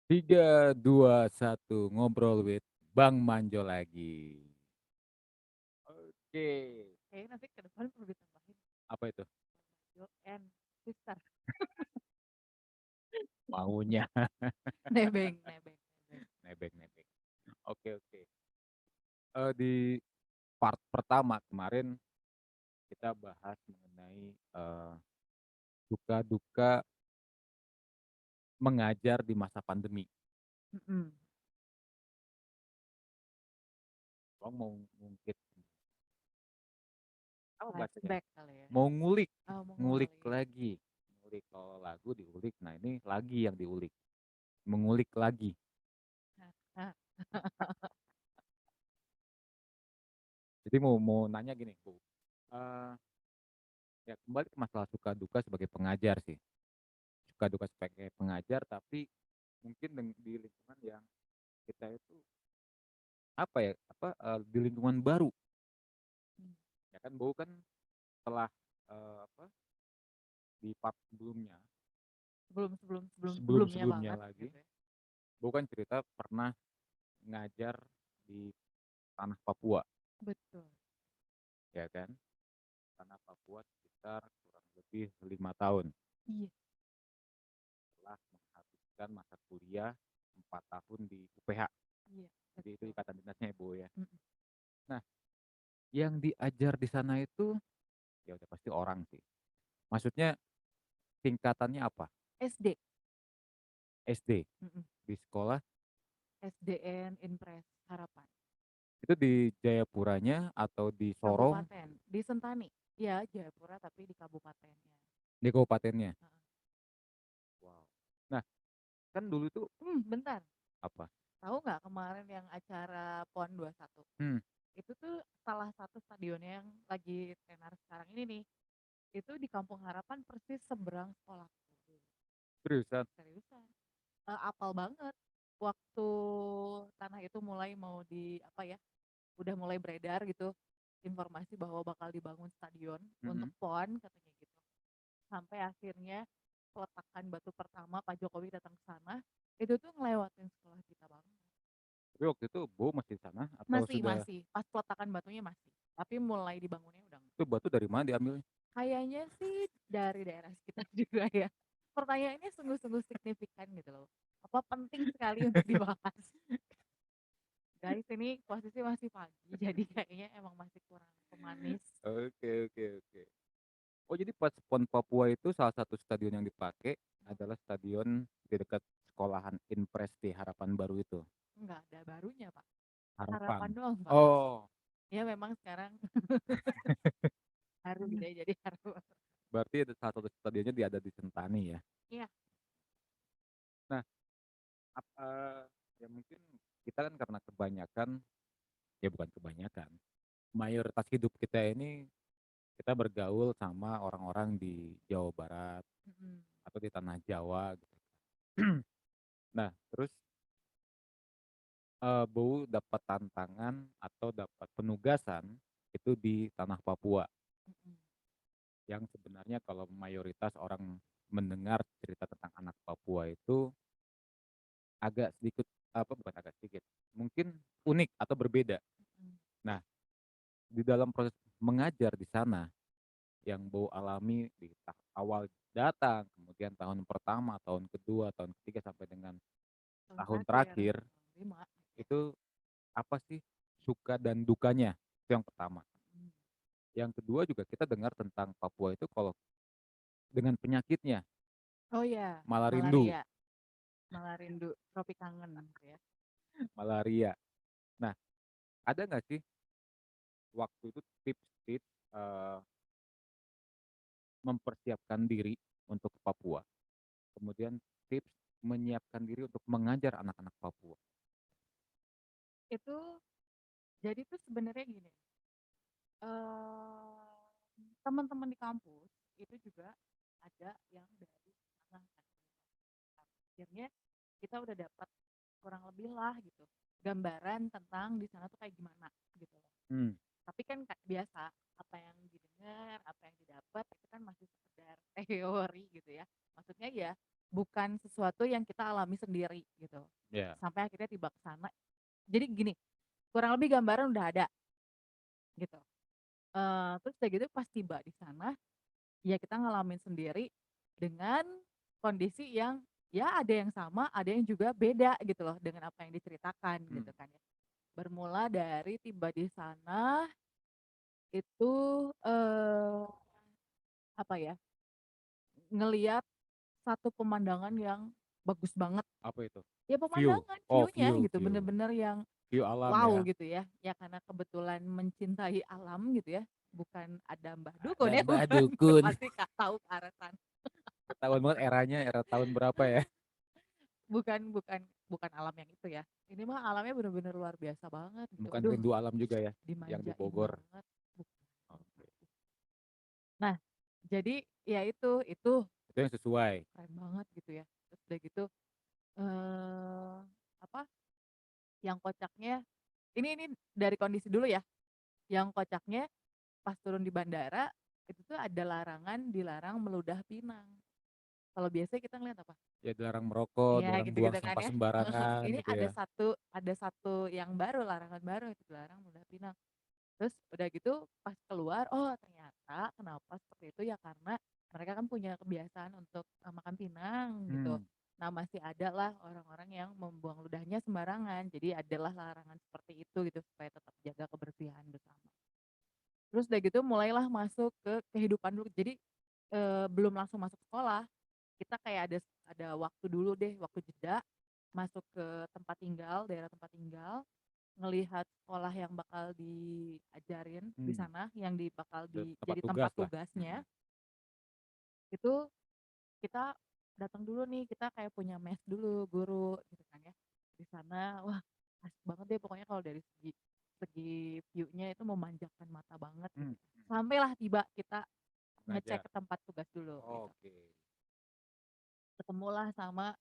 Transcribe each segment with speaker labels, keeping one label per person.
Speaker 1: 3, 2, 1, ngobrol with Bang Manjo lagi. Oke,
Speaker 2: Kayaknya nanti ke depan perlu ditambahin
Speaker 1: apa itu?
Speaker 2: Yo and Sister.
Speaker 1: Maunya.
Speaker 2: Nebeng, nebeng, nebeng.
Speaker 1: Nebeng nebeng. Oke oke. Di part pertama kemarin kita bahas mengenai, duka duka mengajar di masa pandemi.
Speaker 2: Mhm.
Speaker 1: Bang mau ngungkit apa bahasanya?
Speaker 2: Flashback kali ya?
Speaker 1: Mau ngulik,
Speaker 2: Oh, mau
Speaker 1: ngulik
Speaker 2: ngulik.
Speaker 1: lagi. Ngulik kalau lagu diulik, nah ini lagi yang diulik. Mengulik lagi.
Speaker 2: Nah,
Speaker 1: Jadi mau mau nanya gini, Bu. Eh, ya kembali ke masalah suka duka sebagai pengajar sih. Suka duka sebagai pengajar, tapi mungkin di lingkungan yang kita itu apa ya, di lingkungan baru.
Speaker 2: hmm,
Speaker 1: Ya kan Bow kan setelah apa, di part sebelumnya,
Speaker 2: sebelum sebelum sebelum sebelumnya
Speaker 1: sebelum-sebelumnya
Speaker 2: banget
Speaker 1: lagi,
Speaker 2: gitu ya.
Speaker 1: Bow kan cerita pernah ngajar di tanah Papua,
Speaker 2: Betul.
Speaker 1: ya kan? Tanah Papua sekitar kurang lebih 5 tahun
Speaker 2: Iya,
Speaker 1: setelah menghabiskan masa kuliah 4 tahun di UPH.
Speaker 2: iya,
Speaker 1: Jadi itu
Speaker 2: betul.
Speaker 1: ikatan dinasnya ya, Bu ya.
Speaker 2: Mm-mm.
Speaker 1: Nah, yang diajar di sana itu ya udah pasti orang sih. Maksudnya tingkatannya apa?
Speaker 2: SD.
Speaker 1: SD
Speaker 2: Mm-mm.
Speaker 1: di sekolah
Speaker 2: SDN Impres Harapan.
Speaker 1: itu di Jayapuranya atau di Sorong
Speaker 2: Kabupaten. Di Sentani. Iya, Jayapura tapi di kabupatennya.
Speaker 1: di kabupatennya.
Speaker 2: Heeh.
Speaker 1: Wow. Nah, kan dulu tuh
Speaker 2: Bentar.
Speaker 1: apa?
Speaker 2: Tahu nggak kemarin yang acara PON 21?
Speaker 1: Hmm,
Speaker 2: Itu tuh salah satu stadionnya yang lagi tenar sekarang ini nih. Itu di Kampung Harapan persis seberang sekolahku.
Speaker 1: seriusan.
Speaker 2: Seriusan. Apal banget. Waktu tanah itu mulai mau di apa ya, udah mulai beredar gitu informasi bahwa bakal dibangun stadion untuk
Speaker 1: Mm-mm.
Speaker 2: PON katanya gitu. Sampai akhirnya peletakan batu pertama Pak Jokowi datang ke sana, itu tuh ngelewatin sekolah kita banget.
Speaker 1: Tapi waktu itu Bu masih di sana atau
Speaker 2: Masih,
Speaker 1: sudah
Speaker 2: masih. Pas peletakan batunya masih. Tapi mulai dibangunnya udah enggak.
Speaker 1: itu batu dari mana diambilnya?
Speaker 2: Kayaknya sih dari daerah sekitar juga ya. Pertanyaannya sungguh-sungguh signifikan gitu loh. Apa penting sekali untuk dibahas. Guys, ini posisi masih pagi, jadi kayaknya emang masih kurang pemanis.
Speaker 1: Oke oke oke. Oh jadi pas PON Papua itu salah satu stadion yang dipakai adalah stadion di dekat sekolahan Inpres di Harapan Baru itu.
Speaker 2: Enggak ada barunya, Pak. Harapan
Speaker 1: Harapan.
Speaker 2: doang, Pak.
Speaker 1: Oh,
Speaker 2: Ya memang sekarang harus deh jadi harus.
Speaker 1: berarti ada salah satu stadionnya ada di Sentani ya.
Speaker 2: Iya.
Speaker 1: Nah, ya mungkin kita kan karena kebanyakan, ya bukan kebanyakan, mayoritas hidup kita ini kita bergaul sama orang-orang di Jawa Barat
Speaker 2: Mm-mm.
Speaker 1: atau di tanah Jawa gitu. Nah, terus Bowo dapat tantangan atau dapat penugasan itu di tanah Papua
Speaker 2: Mm-mm.
Speaker 1: yang sebenarnya kalau mayoritas orang mendengar cerita tentang anak Papua itu agak sedikit apa bukan agak sedikit, mungkin unik atau berbeda.
Speaker 2: Mm-mm.
Speaker 1: Nah, di dalam proses mengajar di sana yang Bowo alami di awal datang, kemudian tahun pertama, tahun kedua, tahun ketiga sampai dengan
Speaker 2: Tahun
Speaker 1: tahun
Speaker 2: terakhir,
Speaker 1: terakhir
Speaker 2: tahun 5. Ya.
Speaker 1: itu apa sih suka dan dukanya? Itu yang pertama.
Speaker 2: Mm.
Speaker 1: Yang kedua juga kita dengar tentang Papua itu kalau dengan penyakitnya,
Speaker 2: Oh ya,
Speaker 1: malah rindu,
Speaker 2: malaria. Malah rindu, tropi kangen gitu ya.
Speaker 1: malaria. Nah, ada nggak sih waktu itu tips-tips mempersiapkan diri untuk ke Papua? Kemudian tips menyiapkan diri untuk mengajar anak-anak Papua.
Speaker 2: Itu jadi tuh sebenarnya gini. eh Teman-teman di kampus itu juga ada yang dari sana kan. Akhirnya kita udah dapat kurang lebih lah gitu gambaran tentang di sana tuh kayak gimana gitu loh.
Speaker 1: Hmm,
Speaker 2: Tapi kan biasa apa yang didengar, apa yang didapat itu kan masih sekedar teori gitu ya. Maksudnya ya bukan sesuatu yang kita alami sendiri gitu.
Speaker 1: Iya.
Speaker 2: Sampai akhirnya tiba ke sana. Jadi gini, kurang lebih gambaran udah ada gitu. Terus udah gitu pas tiba di sana, ya kita ngalamin sendiri dengan kondisi yang, ya ada yang sama, ada yang juga beda gitu loh dengan apa yang diceritakan
Speaker 1: Mmm.
Speaker 2: gitu kan ya. Bermula dari tiba di sana itu, apa ya, ngelihat satu pemandangan yang bagus banget.
Speaker 1: Apa itu?
Speaker 2: Ya
Speaker 1: View?
Speaker 2: pemandangan,
Speaker 1: Oh,
Speaker 2: view-nya
Speaker 1: view
Speaker 2: gitu,
Speaker 1: view.
Speaker 2: bener-bener yang
Speaker 1: View alam
Speaker 2: wow
Speaker 1: ya?
Speaker 2: gitu ya. Ya karena kebetulan mencintai alam gitu ya, bukan ada Mbah Dukun
Speaker 1: Ada
Speaker 2: ya,
Speaker 1: Mbah
Speaker 2: bukan,
Speaker 1: Dukun.
Speaker 2: pasti Kak tahu ke arah sana.
Speaker 1: Ketahuan banget eranya, era tahun berapa ya?
Speaker 2: Bukan alam yang itu ya. Ini mah alamnya bener-bener luar biasa banget gitu.
Speaker 1: Bukan
Speaker 2: Aduh,
Speaker 1: Rindu Alam juga ya, yang di
Speaker 2: dimanjain
Speaker 1: Bogor?
Speaker 2: banget. Bukan.
Speaker 1: Oke.
Speaker 2: Nah, jadi ya itu
Speaker 1: Itu yang sesuai?
Speaker 2: keren banget gitu ya. Terus udah gitu, eee, apa, yang kocaknya ini dari kondisi dulu ya, yang kocaknya pas turun di bandara, itu tuh ada larangan dilarang meludah pinang. Kalau biasanya kita ngeliat apa?
Speaker 1: Ya dilarang merokok,
Speaker 2: Iya
Speaker 1: dilarang buang
Speaker 2: gitu-gitu kan
Speaker 1: sampah
Speaker 2: ya.
Speaker 1: sembarangan
Speaker 2: Ini
Speaker 1: gitu ya?
Speaker 2: ada satu yang baru, larangan baru itu dilarang meludah pinang. Terus udah gitu pas keluar, oh ternyata kenapa seperti itu ya karena mereka kan punya kebiasaan untuk, makan pinang gitu.
Speaker 1: Mmm.
Speaker 2: Nah masih ada lah orang-orang yang membuang ludahnya sembarangan, jadi adalah larangan seperti itu gitu supaya tetap jaga kebersihan bersama. Terus udah gitu mulailah masuk ke kehidupan dulu. Jadi, belum langsung masuk sekolah, kita kayak ada waktu dulu deh, waktu jeda, masuk ke tempat tinggal, daerah tempat tinggal, ngelihat sekolah yang bakal diajarin di
Speaker 1: Mmm.
Speaker 2: sana, yang bakal
Speaker 1: Tempat
Speaker 2: jadi tempat
Speaker 1: tugas lah? Mhm.
Speaker 2: tugasnya, itu kita datang dulu nih, kita kayak punya mes dulu, guru gitu kan ya. Di sana, wah asik banget deh pokoknya kalau dari segi segi view-nya itu memanjakan mata banget gitu.
Speaker 1: Mmm.
Speaker 2: Sampailah tiba kita ngecek
Speaker 1: Ngajar?
Speaker 2: ke tempat tugas dulu gitu.
Speaker 1: Oke.
Speaker 2: Ketemulah sama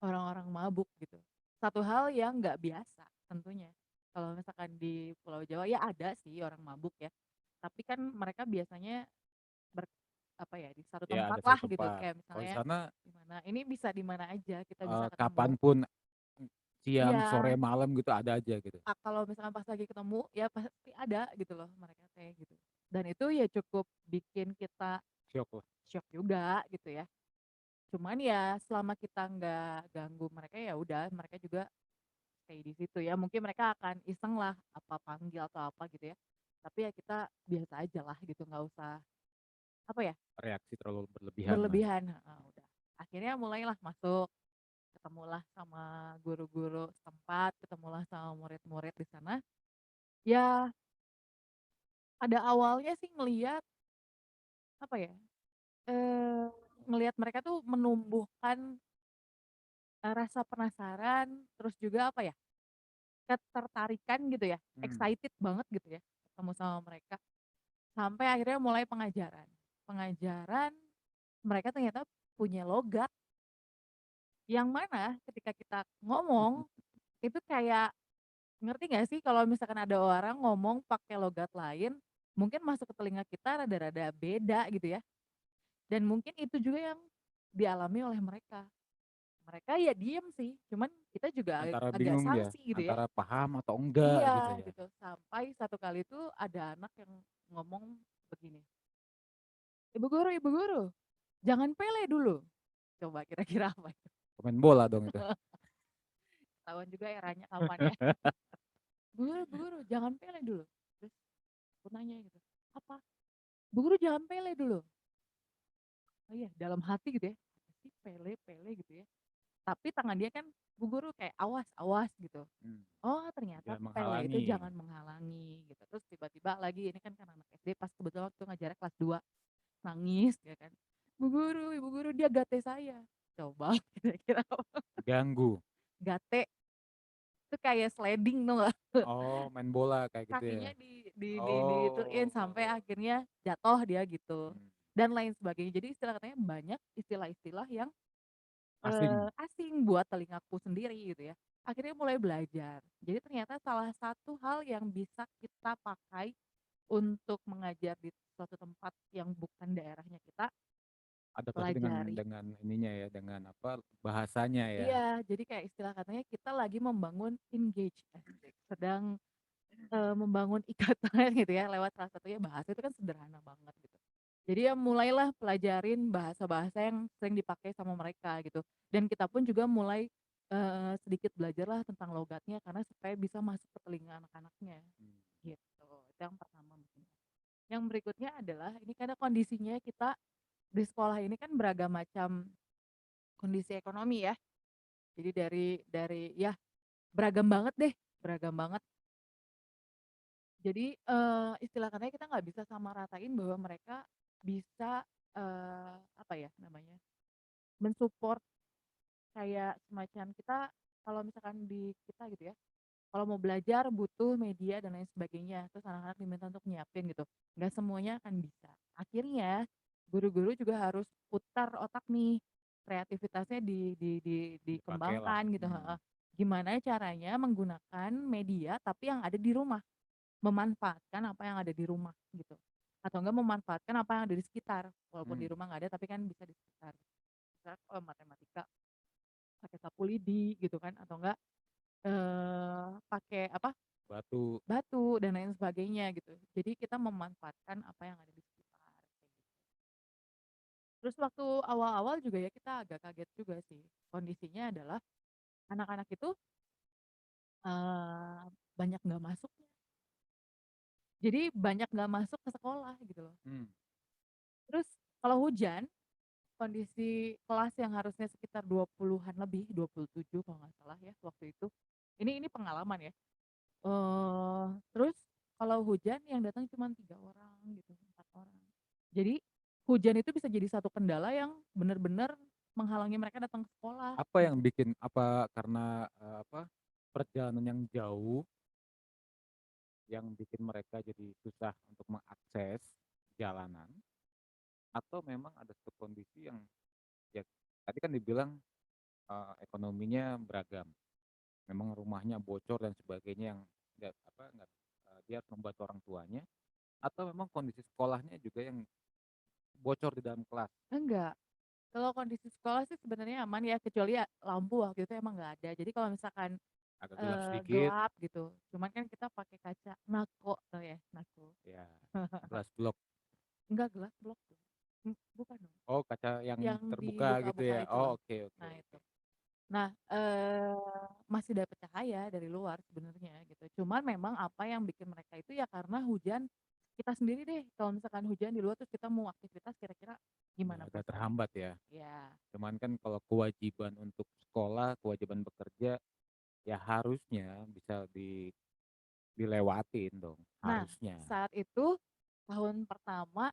Speaker 2: orang-orang mabuk gitu. Satu hal yang nggak biasa tentunya. Kalau misalkan di Pulau Jawa ya ada sih orang mabuk ya. Tapi kan mereka biasanya ber apa ya, di satu
Speaker 1: Ya
Speaker 2: tempat
Speaker 1: ada
Speaker 2: lah
Speaker 1: satu
Speaker 2: gitu.
Speaker 1: tempat.
Speaker 2: Kayak
Speaker 1: Kalau di
Speaker 2: misalnya
Speaker 1: sana,
Speaker 2: di mana, ini bisa di mana aja kita bisa
Speaker 1: kapan
Speaker 2: ketemu.
Speaker 1: pun, siang, sore,
Speaker 2: Iya,
Speaker 1: malam gitu ada aja gitu?
Speaker 2: kalau misalkan pas lagi ketemu ya pasti ada gitu loh mereka kayak gitu. Dan itu ya cukup bikin kita
Speaker 1: Syok lah.
Speaker 2: syok juga gitu ya. Cuman ya selama kita nggak ganggu mereka ya udah mereka juga stay di situ ya. Mungkin mereka akan iseng lah apa panggil atau apa gitu ya. Tapi ya kita biasa aja lah gitu nggak usah apa ya
Speaker 1: Reaksi terlalu berlebihan lah ya?
Speaker 2: berlebihan. Heeh, udah. Akhirnya mulailah masuk, ketemulah sama guru-guru setempat, ketemulah sama murid-murid di sana. Ya pada awalnya sih ngelihat apa ya, eee, ngelihat mereka tuh menumbuhkan, rasa penasaran, terus juga apa ya, ketertarikan gitu ya,
Speaker 1: Mmm.
Speaker 2: excited banget gitu ya, ketemu sama mereka, sampai akhirnya mulai pengajaran. Pengajaran, mereka ternyata punya logat, yang mana ketika kita ngomong, itu kayak ngerti nggak sih kalau misalkan ada orang ngomong pakai logat lain, mungkin masuk ke telinga kita rada-rada beda gitu ya, dan mungkin itu juga yang dialami oleh mereka. Mereka ya diem sih, cuman kita juga
Speaker 1: Antara
Speaker 2: agak
Speaker 1: bingung dia,
Speaker 2: sanksi gitu ya.
Speaker 1: antara paham atau enggak gitu
Speaker 2: Iya
Speaker 1: ya?
Speaker 2: gitu, sampai satu kali tuh ada anak yang ngomong begini, ibu guru, jangan pele dulu." Coba kira-kira apa itu?
Speaker 1: Pemain bola dong itu?
Speaker 2: Ketahuan juga eranya kapan ya. Bu Guru, jangan pele dulu." Terus aku nanya gitu, "Apa?" "Bu Guru jangan pele dulu." Oh iya, dalam hati gitu ya, apa sih pele pele gitu ya. Tapi tangan dia kan, "Bu Guru," kayak, "awas awas," gitu.
Speaker 1: Mmm.
Speaker 2: Oh ternyata
Speaker 1: Jangan
Speaker 2: pele itu
Speaker 1: menghalangi.
Speaker 2: jangan menghalangi gitu. Terus tiba-tiba lagi ini kan anak SD pas kebetulan waktu itu ngajarnya kelas 2 nangis ya kan, "Bu Guru Ibu Guru dia gate saya." Coba kira-kira apa?
Speaker 1: Ganggu?
Speaker 2: Gate itu kayak sliding tau nggak?
Speaker 1: Oh, main bola kayak gitu ya?
Speaker 2: Kakinya di ituin
Speaker 1: Oh.
Speaker 2: sampai akhirnya jatuh dia gitu,
Speaker 1: Mmm.
Speaker 2: dan lain sebagainya. Jadi istilah katanya banyak istilah-istilah yang,
Speaker 1: Asing?
Speaker 2: asing buat telingaku sendiri gitu ya. Akhirnya mulai belajar. Jadi ternyata salah satu hal yang bisa kita pakai untuk mengajar di suatu tempat yang bukan daerahnya kita,
Speaker 1: Adaptasi
Speaker 2: pelajari.
Speaker 1: dengan ininya ya, dengan apa, bahasanya ya.
Speaker 2: Iya, jadi kayak istilah katanya kita lagi membangun engage, asik, sedang, membangun ikatan gitu ya lewat salah satunya bahasa itu kan sederhana banget gitu. Jadi ya mulailah pelajarin bahasa-bahasa yang sering dipakai sama mereka gitu, dan kita pun juga mulai, sedikit belajarlah tentang logatnya karena supaya bisa masuk ke telinga anak-anaknya,
Speaker 1: Mmm,
Speaker 2: gitu. Itu yang pertama mungkin. Yang berikutnya adalah ini karena kondisinya kita di sekolah ini kan beragam macam kondisi ekonomi ya. Jadi dari ya beragam banget deh, beragam banget. Jadi, istilah katanya kita nggak bisa samaratain bahwa mereka bisa, apa ya namanya, men-support kayak semacam kita kalau misalkan di kita gitu ya, kalau mau belajar butuh media dan lain sebagainya, terus anak-anak diminta untuk nyiapin gitu, nggak semuanya akan bisa. Akhirnya guru-guru juga harus putar otak nih, kreativitasnya
Speaker 1: dipakailah,
Speaker 2: dikembangkan gitu,
Speaker 1: mhm,
Speaker 2: heeh. Gimana caranya menggunakan media tapi yang ada di rumah. Memanfaatkan apa yang ada di rumah gitu, atau enggak memanfaatkan apa yang ada di sekitar, walaupun di
Speaker 1: mmm,
Speaker 2: rumah nggak ada tapi kan bisa di sekitar. Misalnya kalau matematika pakai sapu lidi gitu kan, atau enggak, pakai apa,
Speaker 1: batu,
Speaker 2: batu dan lain sebagainya gitu. Jadi kita memanfaatkan apa yang ada di sekitar, kayak gitu. Terus waktu awal-awal juga ya kita agak kaget juga sih, kondisinya adalah anak-anak itu, eee, banyak nggak masuknya. Jadi banyak nggak masuk ke sekolah gitu loh.
Speaker 1: mmm,
Speaker 2: Terus kalau hujan, kondisi kelas yang harusnya sekitar 20-an lebih, 27 kalau nggak salah ya waktu itu. Ini pengalaman ya, terus kalau hujan yang datang cuma 3 orang gitu, 4 orang. Jadi, hujan itu bisa jadi satu kendala yang bener-bener menghalangi mereka datang ke sekolah,
Speaker 1: apa yang
Speaker 2: gitu.
Speaker 1: bikin apa karena, apa, perjalanan yang jauh yang bikin mereka jadi susah untuk mengakses jalanan, atau memang ada satu kondisi yang ya tadi kan dibilang, ekonominya beragam, memang rumahnya bocor dan sebagainya yang nggak, dia harus membantu orang tuanya, atau memang kondisi sekolahnya juga yang bocor di dalam kelas,
Speaker 2: Enggak, kalau kondisi sekolah sih sebenarnya aman ya, kecuali ya lampu waktu itu emang nggak ada. Jadi kalau misalkan,
Speaker 1: agak gelap sedikit,
Speaker 2: gelap gitu, cuman kan kita pakai kaca nako, tau ya nako?
Speaker 1: ya gelas blok.
Speaker 2: Enggak, gelas blok tuh. Bukan dong,
Speaker 1: Oh, kaca yang
Speaker 2: yang
Speaker 1: terbuka gitu
Speaker 2: dibuka-buka
Speaker 1: ya?
Speaker 2: itu
Speaker 1: Oh,
Speaker 2: loh.
Speaker 1: oke, oke,
Speaker 2: Nah
Speaker 1: oke.
Speaker 2: itu. Nah, masih dapat cahaya dari luar sebenarnya gitu. Cuman memang apa yang bikin mereka itu ya karena hujan, kita sendiri deh kalau misalkan hujan di luar terus kita mau aktivitas kira-kira
Speaker 1: Udah
Speaker 2: gimana
Speaker 1: agak
Speaker 2: perasaannya?
Speaker 1: terhambat ya.
Speaker 2: Ya.
Speaker 1: Cuman kan kalau kewajiban untuk sekolah, kewajiban bekerja, ya harusnya bisa dilewatin dong,
Speaker 2: Nah,
Speaker 1: harusnya.
Speaker 2: saat itu tahun pertama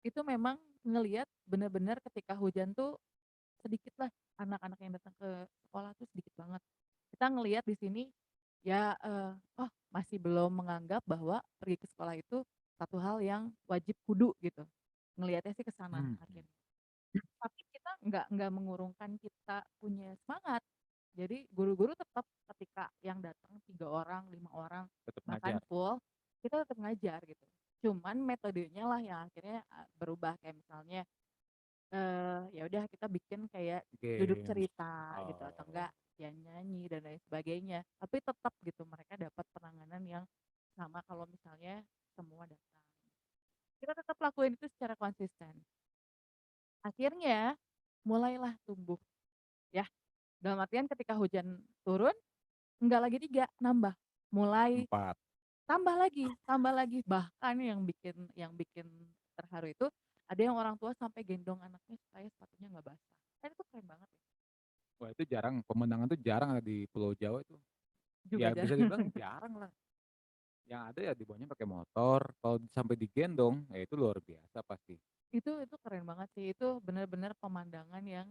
Speaker 2: itu memang ngelihat bener-bener ketika hujan tuh sedikitlah anak-anak yang datang ke sekolah tuh sedikit banget. Kita ngelihat di sini ya, oh masih belum menganggap bahwa pergi ke sekolah itu satu hal yang wajib kudu gitu. Ngelihatnya sih ke sana
Speaker 1: Mhm,
Speaker 2: akhirnya. Tapi kita nggak mengurungkan kita punya semangat. Jadi guru-guru tetap ketika yang datang 3 orang, 5 orang,
Speaker 1: tetap
Speaker 2: bahkan
Speaker 1: ngajar.
Speaker 2: full, kita tetap ngajar gitu. Cuman metodenya lah yang akhirnya, berubah kayak misalnya, ya udah kita bikin kayak duduk
Speaker 1: Games.
Speaker 2: cerita gitu atau
Speaker 1: Oh,
Speaker 2: enggak ya nyanyi dan lain sebagainya. Tapi tetap gitu mereka dapat penanganan yang sama kalau misalnya semua datang. Kita tetap lakuin itu secara konsisten. Akhirnya mulailah tumbuh ya, dalam artian ketika hujan turun, enggak lagi 3 nambah. Mulai
Speaker 1: 4.
Speaker 2: tambah lagi, bahkan yang bikin terharu itu, ada yang orang tua sampai gendong anaknya supaya sepatunya nggak basah. Kan itu keren banget ya,
Speaker 1: Wah, itu jarang, pemandangan tuh jarang ada di Pulau Jawa itu.
Speaker 2: juga
Speaker 1: Ya bisa
Speaker 2: jarang.
Speaker 1: dibilang jarang lah, yang ada ya dibawanya pakai motor, kalau sampai digendong, ya itu luar biasa pasti.
Speaker 2: Itu keren banget sih, itu bener-bener pemandangan yang,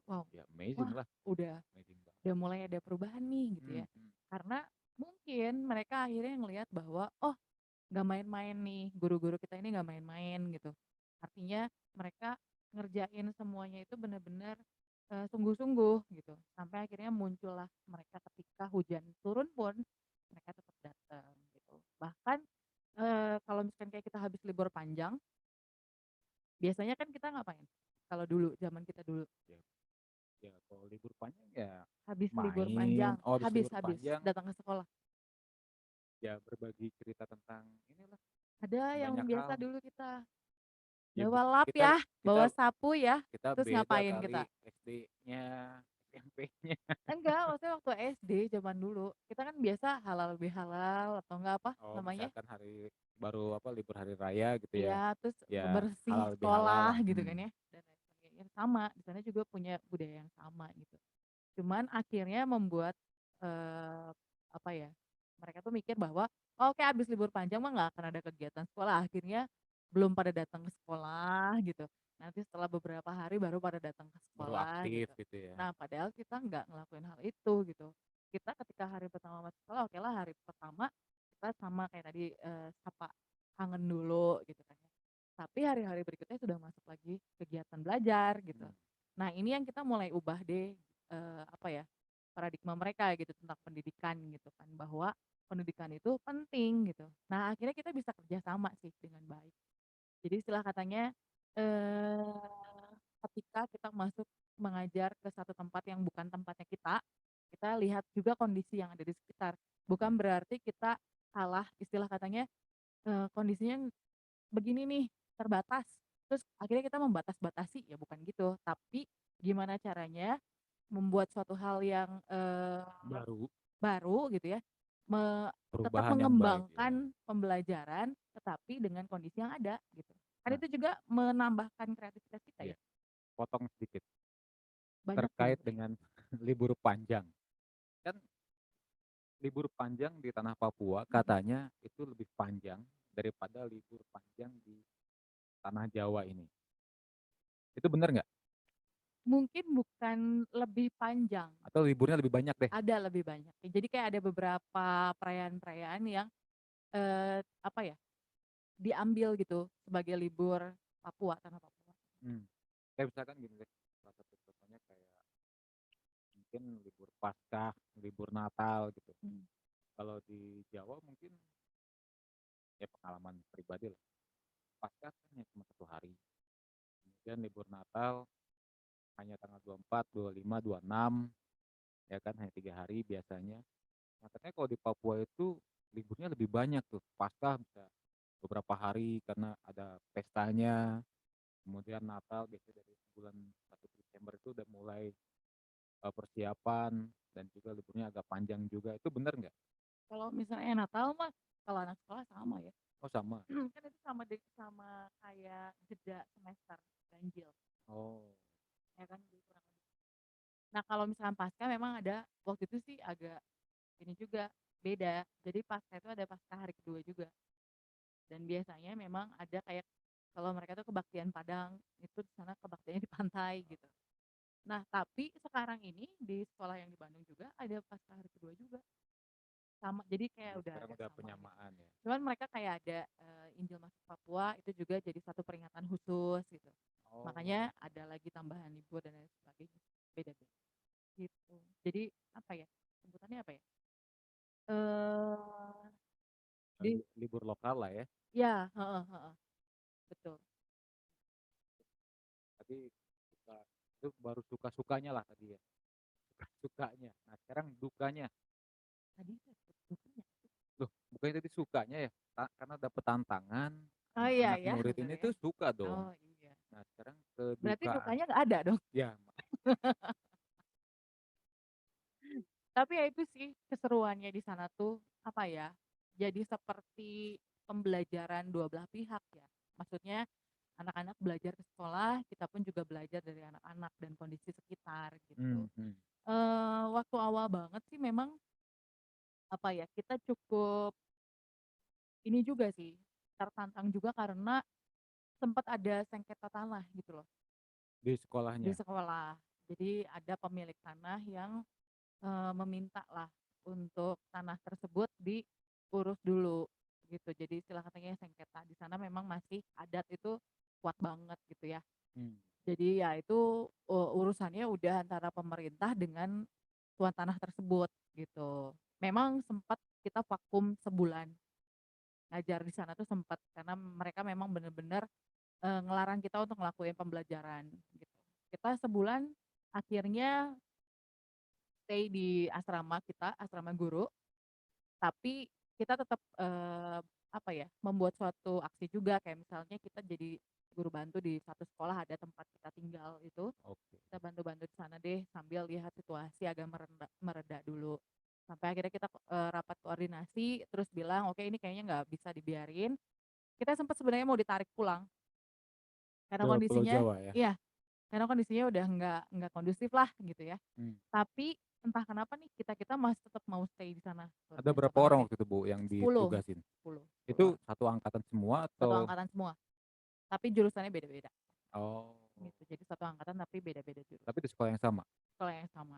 Speaker 2: wow,
Speaker 1: Ya amazing
Speaker 2: wah
Speaker 1: lah,
Speaker 2: udah
Speaker 1: amazing banget.
Speaker 2: udah mulai ada perubahan nih gitu ya.
Speaker 1: Mhm.
Speaker 2: Karena mungkin mereka akhirnya ngelihat bahwa, oh nggak main-main nih, guru-guru kita ini nggak main-main gitu. Artinya mereka ngerjain semuanya itu bener-bener, sungguh-sungguh gitu. Sampai akhirnya muncullah mereka ketika hujan turun pun, mereka tetap datang gitu. Bahkan, kalau misalkan kayak kita habis libur panjang, biasanya kan kita ngapain? kalau dulu, zaman kita dulu?
Speaker 1: Ya ya kalau libur panjang ya
Speaker 2: Habis libur
Speaker 1: main,
Speaker 2: panjang,
Speaker 1: oh habis libur
Speaker 2: habis
Speaker 1: panjang
Speaker 2: datang ke sekolah.
Speaker 1: ya berbagi cerita tentang inilah,
Speaker 2: Ada yang
Speaker 1: banyak
Speaker 2: biasa
Speaker 1: hal.
Speaker 2: dulu kita
Speaker 1: Ya
Speaker 2: bawa lap
Speaker 1: kita
Speaker 2: ya,
Speaker 1: kita
Speaker 2: bawa sapu ya,
Speaker 1: kita
Speaker 2: terus
Speaker 1: beda
Speaker 2: ngapain kita?
Speaker 1: kali SD-nya, SMP-nya.
Speaker 2: Enggak, maksudnya waktu SD zaman dulu, kita kan biasa halal bihalal atau enggak apa
Speaker 1: Oh
Speaker 2: namanya,
Speaker 1: misalkan baru apa, libur hari raya gitu ya,
Speaker 2: iya, terus
Speaker 1: ya
Speaker 2: bersih
Speaker 1: halal bihalal
Speaker 2: sekolah
Speaker 1: lah,
Speaker 2: gitu kan ya, dan lain sebagainya. Sama, di sana juga punya budaya yang sama gitu. Cuman akhirnya membuat, eee, apa ya, mereka tuh mikir bahwa, "Oh, oke habis libur panjang mah nggak akan ada kegiatan sekolah." Akhirnya belum pada datang ke sekolah gitu. Nanti setelah beberapa hari baru pada datang ke
Speaker 1: baru
Speaker 2: sekolah
Speaker 1: aktif
Speaker 2: gitu.
Speaker 1: gitu ya.
Speaker 2: Nah, padahal kita nggak ngelakuin hal itu gitu. Kita ketika hari pertama masuk sekolah, okelah hari pertama kita sama kayak tadi, sapa kangen dulu gitu kan ya. Tapi hari-hari berikutnya sudah masuk lagi kegiatan belajar gitu.
Speaker 1: Mmm,
Speaker 2: Nah, ini yang kita mulai ubah deh, apa ya, paradigma mereka gitu tentang pendidikan gitu kan, bahwa pendidikan itu penting gitu. Nah, akhirnya kita bisa kerja sama sih dengan baik. Jadi istilah katanya, ketika kita masuk mengajar ke satu tempat yang bukan tempatnya kita lihat juga kondisi yang ada di sekitar. Bukan berarti kita salah, istilah katanya, kondisinya begini nih, terbatas, terus akhirnya kita membatas-batasi, ya bukan gitu. Tapi gimana caranya membuat suatu hal yang,
Speaker 1: baru,
Speaker 2: baru gitu ya, tetap
Speaker 1: perubahan yang baik ya.
Speaker 2: mengembangkan pembelajaran, tetapi dengan kondisi yang ada gitu. Kan
Speaker 1: Nah,
Speaker 2: itu juga menambahkan kreativitas kita
Speaker 1: iya,
Speaker 2: ya,
Speaker 1: potong sedikit
Speaker 2: banyak
Speaker 1: terkait
Speaker 2: dulu.
Speaker 1: dengan libur panjang. Kan libur panjang di tanah Papua
Speaker 2: Mhm.
Speaker 1: katanya itu lebih panjang daripada libur panjang di tanah Jawa ini. Itu bener nggak?
Speaker 2: Mungkin bukan lebih panjang,
Speaker 1: Atau liburnya lebih banyak deh?
Speaker 2: ada lebih banyak. Jadi kayak ada beberapa perayaan-perayaan yang, apa ya, diambil gitu sebagai libur Papua, tanah Papua.
Speaker 1: Mmm, kayak misalkan gini deh, salah satu contohnya kayak mungkin libur Paskah, libur Natal gitu.
Speaker 2: Mhm.
Speaker 1: Kalau di Jawa mungkin ya pengalaman pribadi lah, Paskah kan ya cuma 1 hari, kemudian libur Natal hanya tanggal 24, 25, 26, ya kan hanya 3 hari biasanya. Nah katanya kalau di Papua itu liburnya lebih banyak tuh, Paskah bisa beberapa hari karena ada pestanya, kemudian Natal biasanya dari bulan 1 Desember itu udah mulai, persiapan dan juga liburnya agak panjang juga, itu bener nggak?
Speaker 2: Kalau misalnya Natal mah, kalau anak sekolah sama ya.
Speaker 1: Oh sama?
Speaker 2: Kan itu sama kayak jeda semester, ganjil,
Speaker 1: Oh,
Speaker 2: ya kan, jadi kurang lebih. Nah, kalau misalkan Paskah memang ada, waktu itu sih agak ini juga, beda. Jadi Paskah itu ada Paskah hari kedua juga, dan biasanya memang ada kayak kalau mereka tuh kebaktian Padang, itu di sana kebaktiannya di pantai gitu. Nah, tapi sekarang ini di sekolah yang di Bandung juga ada Paskah hari kedua juga, sama. Jadi kayak
Speaker 1: jadi
Speaker 2: udah
Speaker 1: sekarang
Speaker 2: ada
Speaker 1: udah
Speaker 2: sama gitu.
Speaker 1: penyamaan ya?
Speaker 2: Cuman mereka kayak ada, Injil Masuk Papua itu juga jadi satu peringatan khusus gitu.
Speaker 1: Oh,
Speaker 2: Makanya ada lagi tambahan libur dan lain sebagainya, beda-beda gitu. Jadi apa ya, sebutannya apa ya, eee, di
Speaker 1: libur lokal lah ya,
Speaker 2: ya, heeh heeh, betul.
Speaker 1: tapi suka itu baru suka-sukanya lah tadi ya, suka-sukanya. Nah sekarang dukanya,
Speaker 2: Tadi saya sebut dukanya.
Speaker 1: loh bukannya tadi sukanya ya, karena dapet tantangan,
Speaker 2: Oh iya
Speaker 1: anak
Speaker 2: ya,
Speaker 1: murid
Speaker 2: bener
Speaker 1: ini
Speaker 2: ya.
Speaker 1: tuh suka dong.
Speaker 2: Oh iya.
Speaker 1: Nah sekarang
Speaker 2: Berarti
Speaker 1: kedukaan,
Speaker 2: dukanya nggak ada dong?
Speaker 1: ya
Speaker 2: Tapi ya itu sih keseruannya di sana tuh, apa ya, jadi seperti pembelajaran dua belah pihak ya. Maksudnya anak-anak belajar ke sekolah, kita pun juga belajar dari anak-anak dan kondisi sekitar gitu.
Speaker 1: mhm,
Speaker 2: Waktu awal banget sih memang, apa ya, kita cukup ini juga sih, tertantang juga karena sempat ada sengketa tanah gitu loh,
Speaker 1: di
Speaker 2: di
Speaker 1: sekolahnya.
Speaker 2: sekolah. Jadi ada pemilik tanah yang, meminta lah untuk tanah tersebut diurus dulu gitu. Jadi istilah katanya sengketa, di sana memang masih adat itu kuat banget gitu ya.
Speaker 1: Mmm,
Speaker 2: Jadi ya itu, urusannya udah antara pemerintah dengan tuan tanah tersebut gitu. Memang sempat kita vakum sebulan ngajar di sana tuh sempat, karena mereka memang bener-bener ngelarang kita untuk ngelakuin pembelajaran gitu. Kita sebulan akhirnya stay di asrama kita, asrama guru, tapi kita tetap, apa ya, membuat suatu aksi juga kayak misalnya kita jadi guru bantu di satu sekolah ada tempat kita tinggal itu,
Speaker 1: Oke.
Speaker 2: kita bantu-bantu di sana deh sambil lihat situasi agak mereda dulu. Sampai akhirnya kita, rapat koordinasi terus bilang, "Oke ini kayaknya nggak bisa dibiarin." Kita sempat sebenarnya mau ditarik pulang karena
Speaker 1: Ke Pulau
Speaker 2: kondisinya
Speaker 1: Jawa ya?
Speaker 2: iya, karena kondisinya udah nggak kondusif lah gitu ya.
Speaker 1: Mmm.
Speaker 2: Tapi entah kenapa nih kita-kita masih tetap mau stay di sana, luar
Speaker 1: Ada
Speaker 2: biasa
Speaker 1: berapa
Speaker 2: banget
Speaker 1: orang
Speaker 2: deh.
Speaker 1: waktu itu, Bu, yang
Speaker 2: 10,
Speaker 1: ditugasin?
Speaker 2: 10
Speaker 1: Itu
Speaker 2: orang,
Speaker 1: satu angkatan semua
Speaker 2: satu
Speaker 1: atau
Speaker 2: angkatan semua, tapi jurusannya beda-beda
Speaker 1: oh,
Speaker 2: gitu. Jadi satu angkatan tapi beda-beda
Speaker 1: tapi
Speaker 2: jurusan,
Speaker 1: di sekolah yang sama?
Speaker 2: sekolah yang sama.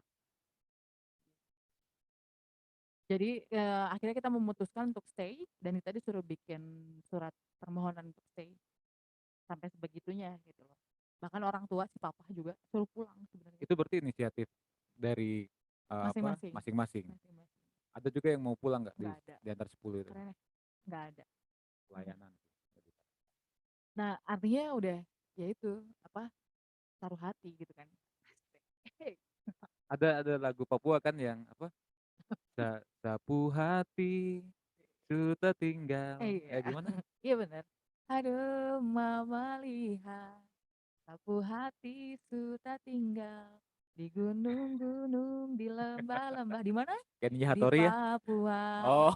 Speaker 2: Jadi, akhirnya kita memutuskan untuk stay dan kita disuruh bikin surat permohonan untuk stay, sampai sebegitunya gitu loh. Bahkan orang tua si papa juga suruh pulang sebenarnya,
Speaker 1: Itu berarti inisiatif dari,
Speaker 2: masing-masing,
Speaker 1: masing-masing?
Speaker 2: masing-masing.
Speaker 1: Ada juga yang mau pulang nggak
Speaker 2: Nggak ada,
Speaker 1: di antara 10 itu?
Speaker 2: keren ya, nggak ada, mhm.
Speaker 1: Pelayanan.
Speaker 2: Nah artinya udah, ya itu, apa, taruh hati gitu kan. Asik.
Speaker 1: Ada lagu Papua kan yang apa, sapu hati su tertinggal,
Speaker 2: Iya,
Speaker 1: gimana?
Speaker 2: iya bener. Aduh mama lihat, sapu hati sudah tinggal, di gunung-gunung, di lembah-lembah, di mana?
Speaker 1: Kayak Ninja
Speaker 2: Di
Speaker 1: Hattori ya?
Speaker 2: Papua.
Speaker 1: Oh,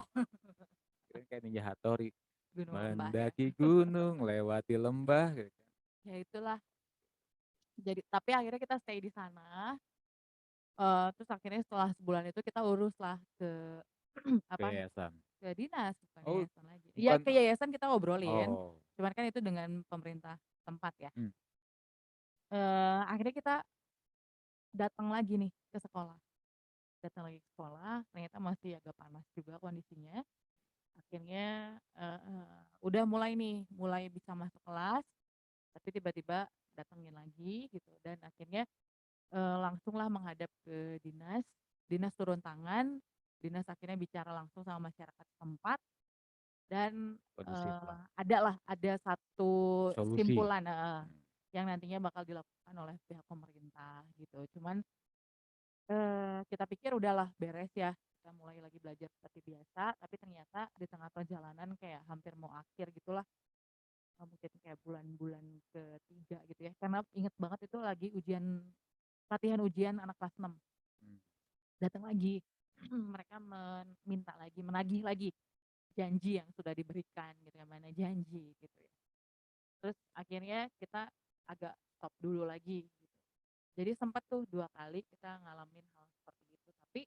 Speaker 1: kirain kayak Ninja Hattori,
Speaker 2: Gunung lembah ya.
Speaker 1: mendaki gunung, lewati lembah gitu kan.
Speaker 2: Ya itulah, jadi tapi akhirnya kita stay di sana, terus akhirnya setelah sebulan itu kita uruslah ke
Speaker 1: Ke
Speaker 2: apa,
Speaker 1: yayasan.
Speaker 2: ke dinas, bukan
Speaker 1: Oh,
Speaker 2: yayasan lagi. Iya
Speaker 1: bukan
Speaker 2: ke yayasan kita ngobrolin,
Speaker 1: oh,
Speaker 2: cuman kan itu dengan pemerintah tempat ya.
Speaker 1: mmm,
Speaker 2: Akhirnya kita datang lagi nih ke sekolah, datang lagi ke sekolah, ternyata masih agak panas juga kondisinya. Akhirnya, udah mulai nih, mulai bisa masuk kelas, tapi tiba-tiba datengin lagi gitu dan akhirnya, langsunglah menghadap ke dinas, dinas turun tangan, dinas akhirnya bicara langsung sama masyarakat setempat dan,
Speaker 1: kondusiflah,
Speaker 2: ada satu
Speaker 1: solusi.
Speaker 2: kesimpulan heeh,
Speaker 1: Mmm,
Speaker 2: yang nantinya bakal dilakukan oleh pihak pemerintah gitu. Cuman, kita pikir udahlah beres ya, kita mulai lagi belajar seperti biasa, tapi ternyata di tengah perjalanan kayak hampir mau akhir gitulah, mungkin kayak bulan-bulan ke-3 gitu ya, karena inget banget itu lagi latihan ujian anak kelas 6.
Speaker 1: mmm,
Speaker 2: Datang lagi, mereka minta lagi, menagih lagi janji yang sudah diberikan gitu ya, mana janji gitu ya. Terus akhirnya kita agak stop dulu lagi gitu. Jadi sempet tuh 2 kali kita ngalamin hal seperti itu, tapi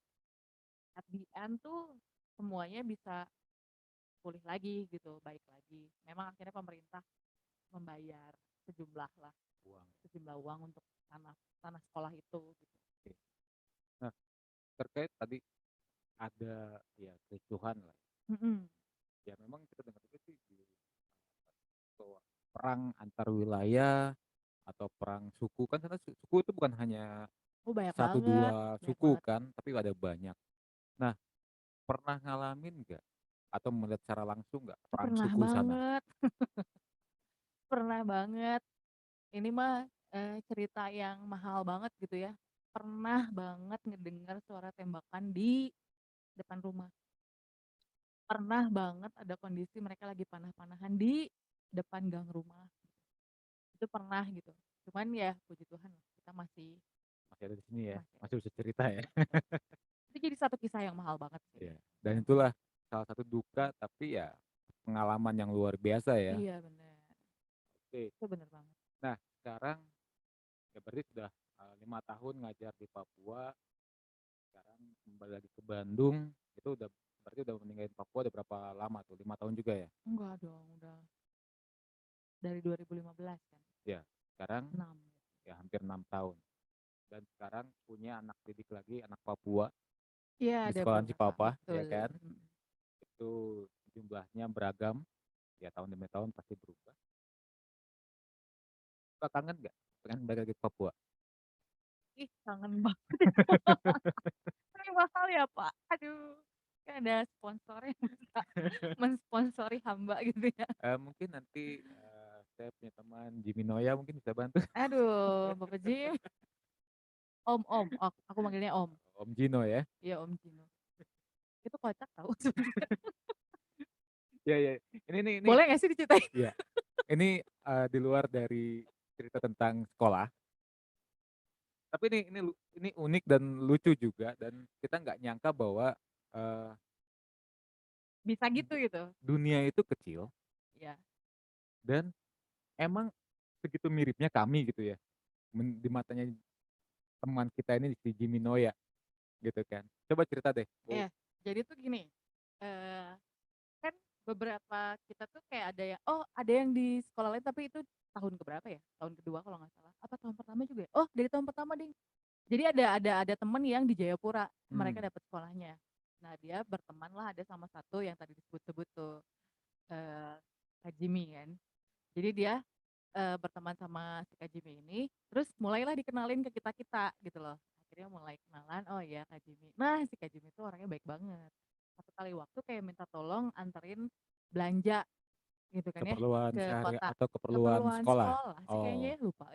Speaker 2: at the end tuh semuanya bisa pulih lagi gitu, baik lagi. Memang akhirnya pemerintah membayar sejumlah lah,
Speaker 1: uang,
Speaker 2: sejumlah uang untuk tanah tanah sekolah itu gitu.
Speaker 1: oke. Nah, terkait tadi ada ya kerusuhan lah,
Speaker 2: Mhm.
Speaker 1: ya memang kita dengar juga sih di bahwa perang antar wilayah atau perang suku kan karena suku itu bukan hanya
Speaker 2: Oh
Speaker 1: satu dua
Speaker 2: banyak
Speaker 1: suku
Speaker 2: banget.
Speaker 1: kan, tapi ada banyak. Nah, pernah ngalamin nggak atau melihat secara langsung nggak
Speaker 2: Oh
Speaker 1: perang
Speaker 2: pernah
Speaker 1: suku sana?
Speaker 2: banget, pernah banget. Ini mah, cerita yang mahal banget gitu ya. Pernah banget ngedengar suara tembakan di depan rumah. Pernah banget ada kondisi mereka lagi panah-panahan di depan gang rumah. Itu pernah gitu. Cuman ya puji Tuhan lah kita masih
Speaker 1: Masih ada di sini ya,
Speaker 2: masih ada
Speaker 1: masih
Speaker 2: di
Speaker 1: bisa
Speaker 2: sini.
Speaker 1: cerita ya?
Speaker 2: Itu jadi satu kisah yang mahal banget sih.
Speaker 1: Iya, dan
Speaker 2: Dan
Speaker 1: itulah salah satu duka tapi ya pengalaman yang luar biasa ya.
Speaker 2: iya bener,
Speaker 1: Oke,
Speaker 2: itu bener banget.
Speaker 1: nah sekarang ya berarti sudah, 5 tahun ngajar di Papua, sekarang kembali lagi ke Bandung, itu udah berarti udah meninggalin Papua udah berapa lama tuh, 5 tahun juga ya?
Speaker 2: Enggak dong, udah dari 2015 kan,
Speaker 1: Ya, sekarang
Speaker 2: 6.
Speaker 1: ya hampir 6 tahun dan sekarang punya anak didik lagi, anak Papua
Speaker 2: Iya
Speaker 1: di
Speaker 2: ada
Speaker 1: sekolahan
Speaker 2: beberapa,
Speaker 1: Cipapa ya
Speaker 2: betul,
Speaker 1: kan,
Speaker 2: mhm.
Speaker 1: itu jumlahnya beragam, ya tahun demi tahun pasti berubah. Kakak kangen nggak pengen balik lagi ke Papua?
Speaker 2: Ih kangen banget. Tapi mahal ya, Pak. Aduh, kan ada sponsornya. mensponsori hamba gitu ya.
Speaker 1: Mungkin nanti, saya punya teman Jimmy Noya mungkin bisa bantu.
Speaker 2: Aduh, Bapak Jim, Om, aku manggilnya Om.
Speaker 1: Om Gino ya?
Speaker 2: Iya, Om Gino. Itu kocak tahu sebenarnya.
Speaker 1: Iya iya. Ini
Speaker 2: Boleh nggak sih diceritain?
Speaker 1: iya. Ini, di luar dari cerita tentang sekolah, tapi ini unik dan lucu juga dan kita nggak nyangka bahwa, eee,
Speaker 2: Bisa gitu
Speaker 1: du
Speaker 2: gitu?
Speaker 1: dunia itu kecil
Speaker 2: Iya.
Speaker 1: dan emang segitu miripnya kami gitu ya, di matanya teman kita ini si Jimmy Noya gitu kan. Coba cerita deh,
Speaker 2: Iya, jadi tuh gini, eee, kan beberapa kita tuh kayak ada yang di sekolah lain tapi itu tahun keberapa ya? Tahun kedua kalau nggak salah, apa tahun pertama juga ya? Oh, dari tahun pertama ding. Jadi ada temen yang di Jayapura, mereka
Speaker 1: mmm,
Speaker 2: dapet sekolahnya. Nah, dia berteman lah ada sama satu yang tadi disebut-sebut tuh, eee, Kak Jimmy kan. Jadi dia, berteman sama si Kak Jimmy ini, terus mulailah dikenalin ke kita-kita gitu loh. Akhirnya mulai kenalan, oh iya Kak Jimmy. Nah, si Kak Jimmy itu orangnya baik banget. Satu kali waktu kayak minta tolong anterin belanja gitu kan ya,
Speaker 1: keperluan
Speaker 2: ke
Speaker 1: sehari
Speaker 2: kota.
Speaker 1: atau keperluan
Speaker 2: Keperluan
Speaker 1: sekolah?
Speaker 2: sekolah sih
Speaker 1: Oh,
Speaker 2: kayaknya ya, lupa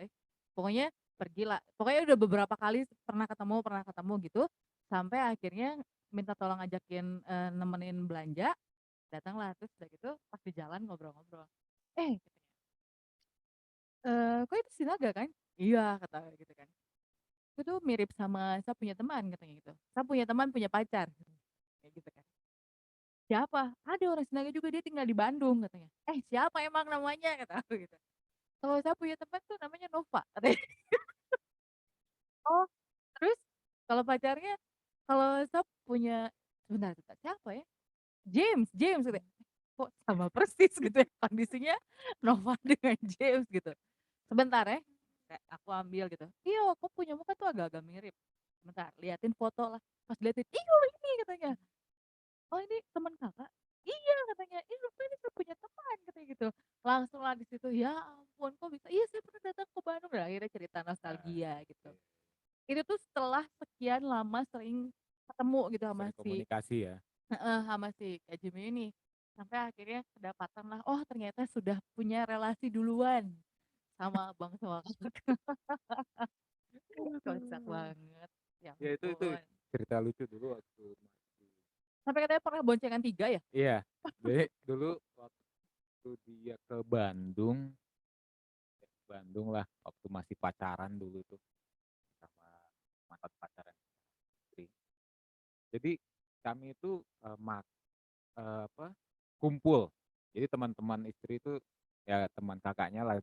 Speaker 2: pokoknya pergilah, pokoknya udah beberapa kali pernah ketemu gitu, sampai akhirnya minta tolong ajakin, nemenin belanja, datanglah, terus udah gitu pas di jalan ngobrol-ngobrol, "Eh," katanya, "kok itu Sinaga kan?" "Iya," kata gitu kan, "itu tuh mirip sama saya punya teman," katanya gitu, "saya punya teman punya pacar," kayak gitu kan. "Siapa?" "Ada orang Sinaga juga dia tinggal di Bandung," katanya. "Eh, siapa emang namanya?" Kata aku gitu. "Kalau saya punya teman tuh namanya Nova," katanya. "Oh, terus kalau pacarnya kalau saya punya" sebentar sebentar, "siapa ya?" "James James," katanya. Kok sama persis gitu ya kondisinya Nova dengan James gitu. "Sebentar ya," kayak aku ambil gitu, "iya kok punya muka tuh agak-agak mirip." "Sebentar, liatin foto lah." Pas liatin, "Iya ini," katanya. "Oh ini teman Kakak?" "Iya," katanya, "ih Nova ini saya punya teman," katanya gitu. Langsung lah di situ, "Ya ampun kok bisa?" "Iya saya pernah datang ke Bandung." Nah akhirnya cerita
Speaker 1: nah,
Speaker 2: nostalgia gitu.
Speaker 1: oke.
Speaker 2: Itu tuh setelah sekian lama sering ketemu gitu
Speaker 1: Sering komunikasi ya?
Speaker 2: sama si Kak Jimmy ini. Sampai akhirnya kedapatan lah, oh ternyata sudah punya relasi duluan sama abang sama kakak. Kocak banget, ya
Speaker 1: Ya itu
Speaker 2: ampun.
Speaker 1: cerita lucu dulu waktu masih
Speaker 2: Sampai katanya pernah boncengan 3 ya?
Speaker 1: iya, jadi dulu waktu dia ke Bandung lah, waktu masih pacaran dulu tuh sama mantan pacarnya istri. Jadi kami itu, apa, kumpul. Jadi teman-teman istri itu, ya teman kakaknya lah,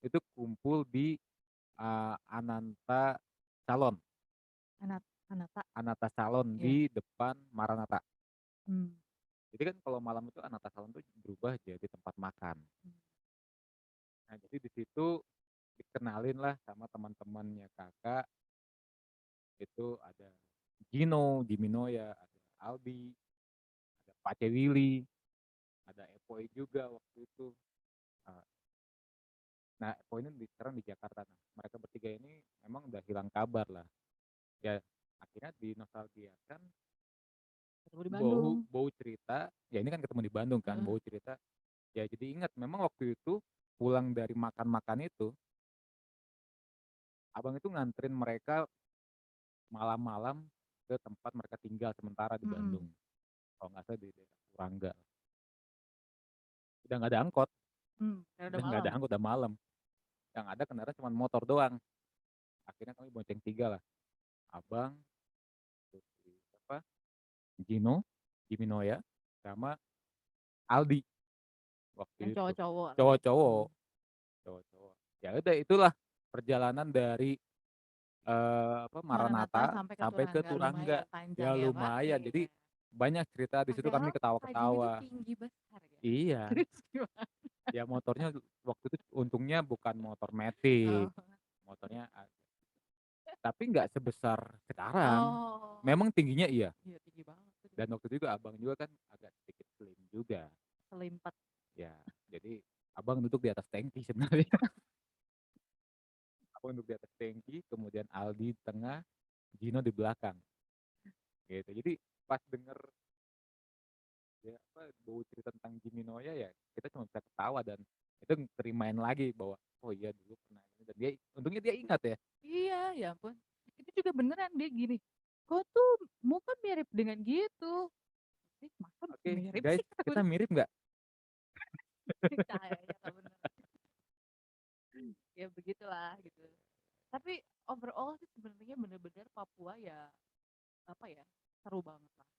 Speaker 1: itu kumpul di, Ananta Salon
Speaker 2: Anata,
Speaker 1: Ananta Salon
Speaker 2: iya,
Speaker 1: di depan Maranatha.
Speaker 2: mmm,
Speaker 1: Jadi kan kalau malam itu Ananta Salon tuh berubah jadi tempat makan.
Speaker 2: mmm,
Speaker 1: Nah, jadi di situ dikenalin lah sama teman-temannya Kakak, itu ada Gino, Jimmy Noya, ada Aldi, ada Pace Willy, ada Epoi juga waktu itu. Eee, nah Epoi ini sekarang di Jakarta. Nah, mereka bertiga ini memang udah hilang kabar lah. Ya akhirnya dinostalgiakan,
Speaker 2: ketemu di
Speaker 1: bau
Speaker 2: Bandung,
Speaker 1: bau cerita, ya ini kan ketemu di Bandung kan,
Speaker 2: heeh,
Speaker 1: bau cerita, ya jadi ingat memang waktu itu pulang dari makan-makan itu, Abang itu nganterin mereka malam-malam ke tempat mereka tinggal sementara di
Speaker 2: mhm,
Speaker 1: Bandung, kalau nggak salah di daerah Turangga. Udah nggak ada angkot,
Speaker 2: karena udah
Speaker 1: udah nggak
Speaker 2: malam,
Speaker 1: ada angkot, udah malam, yang ada kendaraan cuman motor doang. Akhirnya kami bonceng 3 lah, Abang, terus si siapa, Gino, Jimmy Noya, sama Aldi
Speaker 2: yang
Speaker 1: waktu itu.
Speaker 2: cowok-cowok lah ya,
Speaker 1: Cowok-cowok cowok-cowok. Ya udah itulah perjalanan dari,
Speaker 2: Maranatha
Speaker 1: Maranatha
Speaker 2: sampai ke
Speaker 1: sampai ke
Speaker 2: Turangga,
Speaker 1: Turangga.
Speaker 2: lumayan panjang
Speaker 1: Ya
Speaker 2: ya Pak,
Speaker 1: lumayan,
Speaker 2: iya.
Speaker 1: jadi banyak cerita di situ kami
Speaker 2: Padahal Kak Jimmy itu
Speaker 1: ketawa-ketawa.
Speaker 2: tinggi besar ya,
Speaker 1: Iya,
Speaker 2: terus gimana?
Speaker 1: ya motornya waktu itu untungnya bukan motor matic,
Speaker 2: Oh.
Speaker 1: motornya tapi nggak sebesar sekarang.
Speaker 2: Oh,
Speaker 1: Memang tingginya iya,
Speaker 2: iya tinggi banget tuh
Speaker 1: dan
Speaker 2: dulu,
Speaker 1: waktu itu juga Abang juga kan agak sedikit slim juga.
Speaker 2: selimpat.
Speaker 1: Ya, jadi Abang duduk di atas tangki sebenarnya. Abang duduk di atas tangki, kemudian Aldi di tengah, Gino di belakang, gitu. Jadi pas denger dia apa, bau cerita tentang Jimmy Noya ya, kita cuma bisa ketawa dan itu terimain lagi bahwa, "Oh iya dulu pernah ini," dan dia untungnya dia ingat ya.
Speaker 2: Iya, ya ampun. Itu juga beneran dia gini, "Kok tuh muka mirip dengan gitu?" "Ih, masa
Speaker 1: Oke,
Speaker 2: mirip
Speaker 1: guys,
Speaker 2: sih?" Kata gue
Speaker 1: kita
Speaker 2: tuh.
Speaker 1: mirip nggak?
Speaker 2: Cahayanya Kak, bener. Ya begitulah gitu. Tapi overall sih sebenarnya bener-bener Papua ya, apa ya, seru banget lah.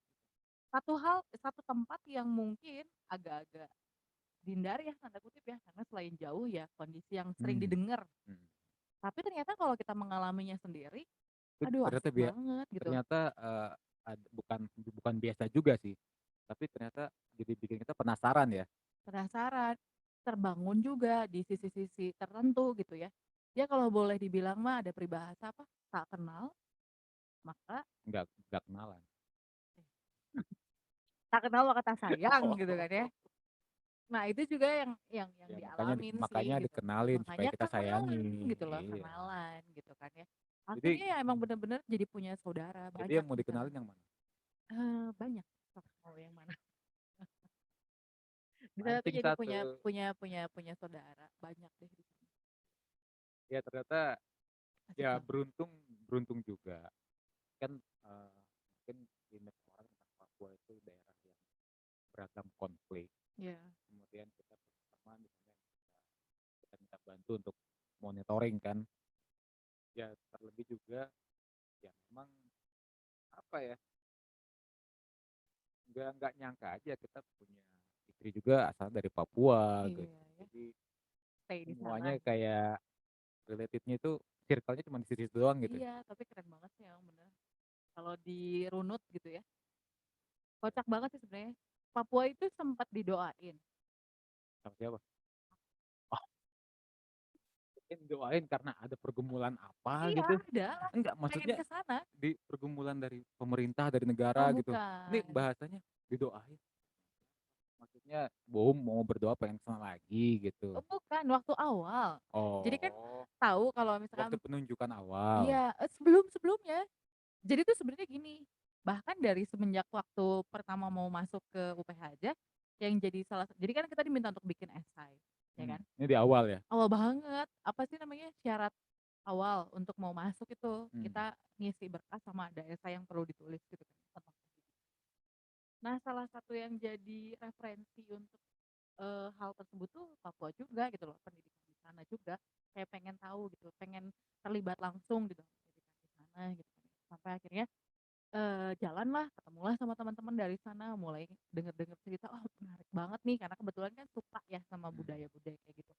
Speaker 2: Satu tempat yang mungkin agak-agak dihindari ya, tanda kutip ya, karena selain jauh ya kondisi yang sering
Speaker 1: Mmm,
Speaker 2: didengar.
Speaker 1: mhm.
Speaker 2: Tapi ternyata kalau kita mengalaminya sendiri,
Speaker 1: Itu
Speaker 2: aduh
Speaker 1: ternyata
Speaker 2: asik banget gitu.
Speaker 1: ternyata, bukan biasa juga sih, tapi ternyata jadi bikin kita penasaran ya.
Speaker 2: Penasaran, terbangun juga di sisi-sisi tertentu gitu ya. Ya kalau boleh dibilang mah ada peribahasa apa, tak kenal maka
Speaker 1: Nggak kenalan.
Speaker 2: tak kenal maka tak sayang gitu kan ya.
Speaker 1: Oh.
Speaker 2: Nah itu juga yang
Speaker 1: Ya
Speaker 2: dialamin sih
Speaker 1: makanya
Speaker 2: gitu.
Speaker 1: dikenalin supaya
Speaker 2: Makanya
Speaker 1: kita
Speaker 2: kenalan
Speaker 1: sayangi,
Speaker 2: gitu loh,
Speaker 1: iya.
Speaker 2: kenalan gitu kan ya.
Speaker 1: Jadi
Speaker 2: Akhirnya ya emang bener-bener jadi punya saudara
Speaker 1: jadi
Speaker 2: banyak
Speaker 1: yang mau
Speaker 2: di sana.
Speaker 1: dikenalin yang mana?
Speaker 2: Banyak, sok mau yang mana. Di sana tuh
Speaker 1: Mancing
Speaker 2: jadi punya
Speaker 1: satu.
Speaker 2: punya punya punya saudara, banyak deh di sana.
Speaker 1: Ya ternyata
Speaker 2: Asik
Speaker 1: ya
Speaker 2: banget.
Speaker 1: beruntung beruntung juga. Kan, mungkin image orang tentang Papua itu daerah yang beragam konflik,
Speaker 2: Iya,
Speaker 1: kemudian kita punya teman di sana yang kita minta bantu untuk monitoring kan. Ya terlebih juga ya memang apa ya, nggak nyangka aja kita punya istri juga asal dari Papua gitu.
Speaker 2: iya ya,
Speaker 1: Jadi
Speaker 2: stay di sana
Speaker 1: semuanya
Speaker 2: gitu.
Speaker 1: kayak relatednya itu circle-nya cuma di situ doang gitu.
Speaker 2: Iya, tapi keren banget sih emang bener. Kalau dirunut gitu ya, kocak banget sih sebenarnya. Papua itu sempat didoain.
Speaker 1: Sama siapa? Oh, mungkin doain karena ada pergumulan apa
Speaker 2: Iya,
Speaker 1: gitu?
Speaker 2: ada lah,
Speaker 1: Enggak,
Speaker 2: pengen
Speaker 1: maksudnya
Speaker 2: ke sana.
Speaker 1: di pergumulan dari pemerintah, dari
Speaker 2: Oh
Speaker 1: negara gitu. Ini
Speaker 2: bukan,
Speaker 1: bahasanya didoain, maksudnya bohong mau berdoa pengen kesana lagi gitu.
Speaker 2: oh bukan, waktu awal. Jadi kan
Speaker 1: Oh,
Speaker 2: tahu kalau
Speaker 1: waktu
Speaker 2: misalkan
Speaker 1: penunjukan awal.
Speaker 2: iya, sebelum-sebelumnya. Jadi tuh sebenarnya gini, bahkan dari semenjak waktu pertama mau masuk ke UPH aja, yang jadi jadi kan kita diminta untuk bikin esai, ya kan.
Speaker 1: Ini di awal ya?
Speaker 2: Awal banget, apa sih namanya, syarat awal untuk mau masuk itu,
Speaker 1: Mmm,
Speaker 2: kita ngisi berkas sama ada esai yang perlu ditulis gitu kan, tentang nah salah satu yang jadi referensi untuk, hal tersebut tuh Papua juga gitu loh, pendidikan di sana juga, kayak pengen tahu gitu, pengen terlibat langsung gitu, pendidikan di sana gitu kan. Sampai akhirnya, jalanlah, ketemulah sama teman-teman dari sana, mulai denger-denger cerita, oh menarik banget nih, karena kebetulan kan suka ya sama
Speaker 1: mhm.
Speaker 2: budaya-budaya kayak gitu.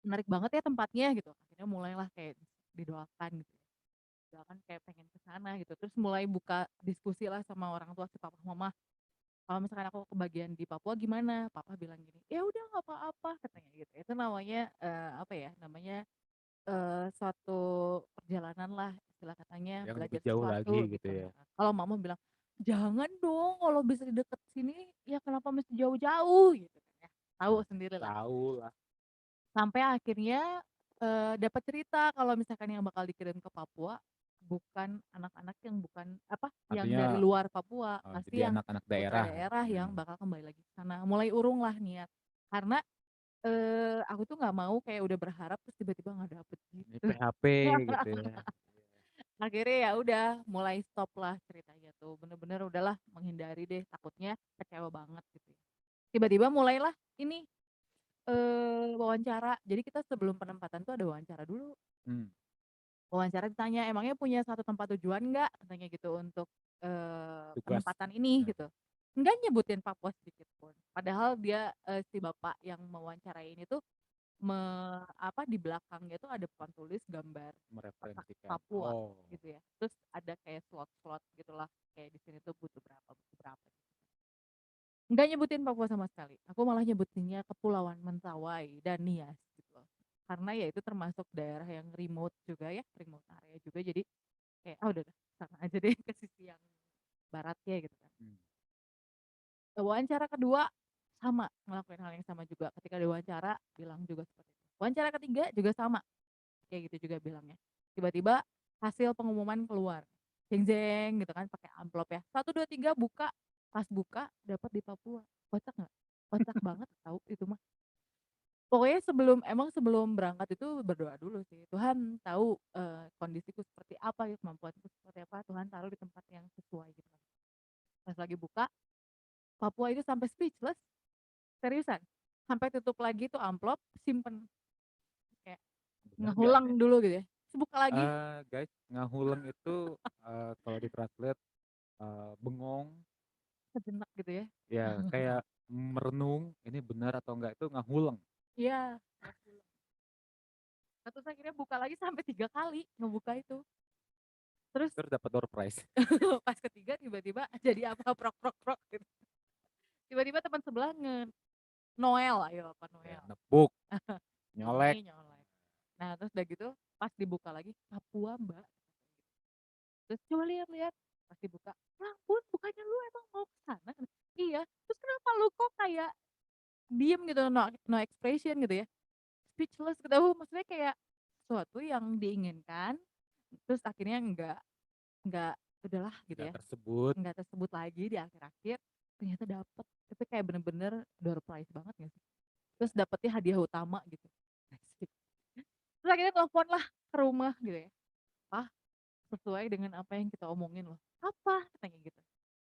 Speaker 2: Menarik banget ya tempatnya gitu, akhirnya mulailah kayak didoakan gitu ya, doakan kayak pengen ke sana gitu, terus mulai buka diskusi lah sama orang tua si papa mama, kalau misalkan aku kebagian di Papua gimana? Papa bilang gini, "Ya udah nggak apa-apa," katanya gitu. Itu namanya, apa ya, namanya, suatu perjalanan lah istilah katanya,
Speaker 1: Yang lebih
Speaker 2: belajar
Speaker 1: jauh lagi
Speaker 2: sesuatu
Speaker 1: gitu
Speaker 2: gitu,
Speaker 1: ya?
Speaker 2: heeh. Kalau mama bilang, "Jangan dong kalau bisa di deket sini, ya kenapa mesti jauh-jauh?" Gitu kan ya, tahu sendirilah.
Speaker 1: Tahulah,
Speaker 2: Sampai akhirnya, dapat cerita kalau misalkan yang bakal dikirim ke Papua, bukan anak-anak yang bukan apa, yang dari
Speaker 1: artinya,
Speaker 2: luar Papua,
Speaker 1: jadi
Speaker 2: pasti yang
Speaker 1: anak-anak
Speaker 2: putra
Speaker 1: daerah,
Speaker 2: daerah yang
Speaker 1: mhm.
Speaker 2: bakal kembali lagi ke sana. Mulai urung lah niat, karena, aku tuh nggak mau kayak udah berharap terus tiba-tiba nggak dapet
Speaker 1: Ini
Speaker 2: gitu.
Speaker 1: PHP gitu ya?
Speaker 2: Akhirnya ya udah mulai stop lah ceritanya tuh, bener-bener udahlah menghindari deh, takutnya kecewa banget gitu ya. Tiba-tiba mulailah ini, wawancara. Jadi kita sebelum penempatan tuh ada wawancara dulu.
Speaker 1: Mmm,
Speaker 2: Wawancara ditanya, "Emangnya punya satu tempat tujuan nggak?" Katanya gitu, "Untuk,
Speaker 1: tugas,
Speaker 2: penempatan ini?"
Speaker 1: heeh,
Speaker 2: Gitu. Nggak nyebutin Papua sedikit pun. Padahal dia, si bapak yang mewawancarai ini tuh apa, di belakangnya tuh ada papan tulis gambar kotak
Speaker 1: mereferensikan.
Speaker 2: Papua
Speaker 1: Oh,
Speaker 2: gitu ya. Terus ada kayak slot-slot gitulah, kayak di sini tuh butuh berapa. Nggak nyebutin Papua sama sekali, aku malah nyebutinnya Kepulauan Mentawai dan Nias gitu loh. Karena ya itu termasuk daerah yang remote juga ya, remote area juga jadi kayak, ah udah deh sana aja deh ke sisi yang baratnya gitu kan.
Speaker 1: mmm,
Speaker 2: Wawancara kedua sama, ngelakuin hal yang sama juga, ketika diwawancara bilang juga seperti itu. Wawancara ketiga juga sama, kayak gitu juga bilangnya. Tiba-tiba hasil pengumuman keluar, jeng jeng gitu kan pakai amplop ya, 1, 2, 3 buka, pas buka dapet di Papua. Kocak nggak? Kocak banget tahu itu mah. Pokoknya sebelum berangkat itu berdoa dulu sih, Tuhan tahu, kondisiku seperti apa, kemampuanku seperti apa, Tuhan taruh di tempat yang sesuai gitu kan. Pas lagi buka, Papua itu sampai speechless, seriusan. Sampai tutup lagi tuh amplop, simpen, kayak
Speaker 1: Bener nggak
Speaker 2: ngehulang
Speaker 1: ya?
Speaker 2: dulu gitu ya, terus buka lagi.
Speaker 1: Guys, ngahuleng itu, kalau di-translate, bengong,
Speaker 2: Sejenak gitu ya.
Speaker 1: ya kayak merenung, ini benar atau enggak itu ngahuleng.
Speaker 2: Iya, nah terus akhirnya buka lagi sampai 3 kali ngebuka itu. Terus
Speaker 1: Terus dapat door prize.
Speaker 2: pas ketiga tiba-tiba jadi apa, prok prok prok gitu. Tiba-tiba teman sebelah Noel, ayo apa
Speaker 1: Ya,
Speaker 2: Noel.
Speaker 1: nepuk, nyolek.
Speaker 2: Nyolek. Nah terus udah gitu pas dibuka lagi, Papua Mbak. Terus coba lihat-lihat, pas dibuka, ya ampun bukannya lu emang mau ke sana? Iya, terus kenapa lu kok kayak diem gitu, no expression gitu ya, speechless gitu, maksudnya kayak sesuatu yang diinginkan, terus akhirnya enggak, udahlah gitu
Speaker 1: Nggak
Speaker 2: ya,
Speaker 1: tersebut.
Speaker 2: enggak tersebut lagi di akhir-akhir, ternyata dapet, itu kayak bener-bener door prize banget gak sih? Terus dapetnya hadiah utama gitu, asik. Terus akhirnya teleponlah ke rumah gitu ya, "Pah, sesuai dengan apa yang kita omongin loh." "Apa?" Katanya gitu.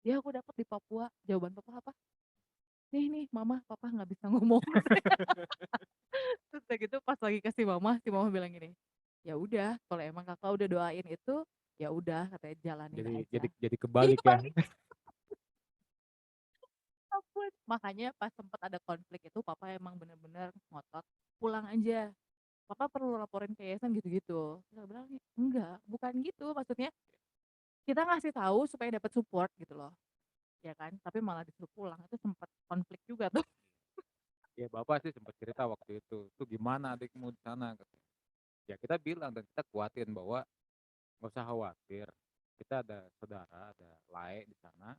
Speaker 2: "Ya aku dapet di Papua." Jawaban papa apa? "Nih mama, papa nggak bisa ngomong." Terus udah gitu pas lagi kasih mama, si mama bilang gini, "Ya udah kalau emang Kakak udah doain itu, ya udah," katanya, "jalanin
Speaker 1: Jadi
Speaker 2: aja."
Speaker 1: kebalik
Speaker 2: Iya
Speaker 1: ya.
Speaker 2: balik, ampun. Makanya pas sempet ada konflik itu papa emang bener-bener ngotot, "Pulang aja, papa perlu laporin ke yayasan," gitu-gitu. Terus aku bilang, "Enggak, bukan gitu, maksudnya kita ngasih tahu supaya dapat support gitu loh." Ya kan, tapi malah disuruh pulang, itu sempet konflik juga tuh.
Speaker 1: Ya bapak sih sempat cerita waktu itu, "Tuh gimana adikmu di sana?" Katanya. Ya kita bilang dan kita kuatin bahwa nggak usah khawatir, kita ada saudara, ada Lae di sana.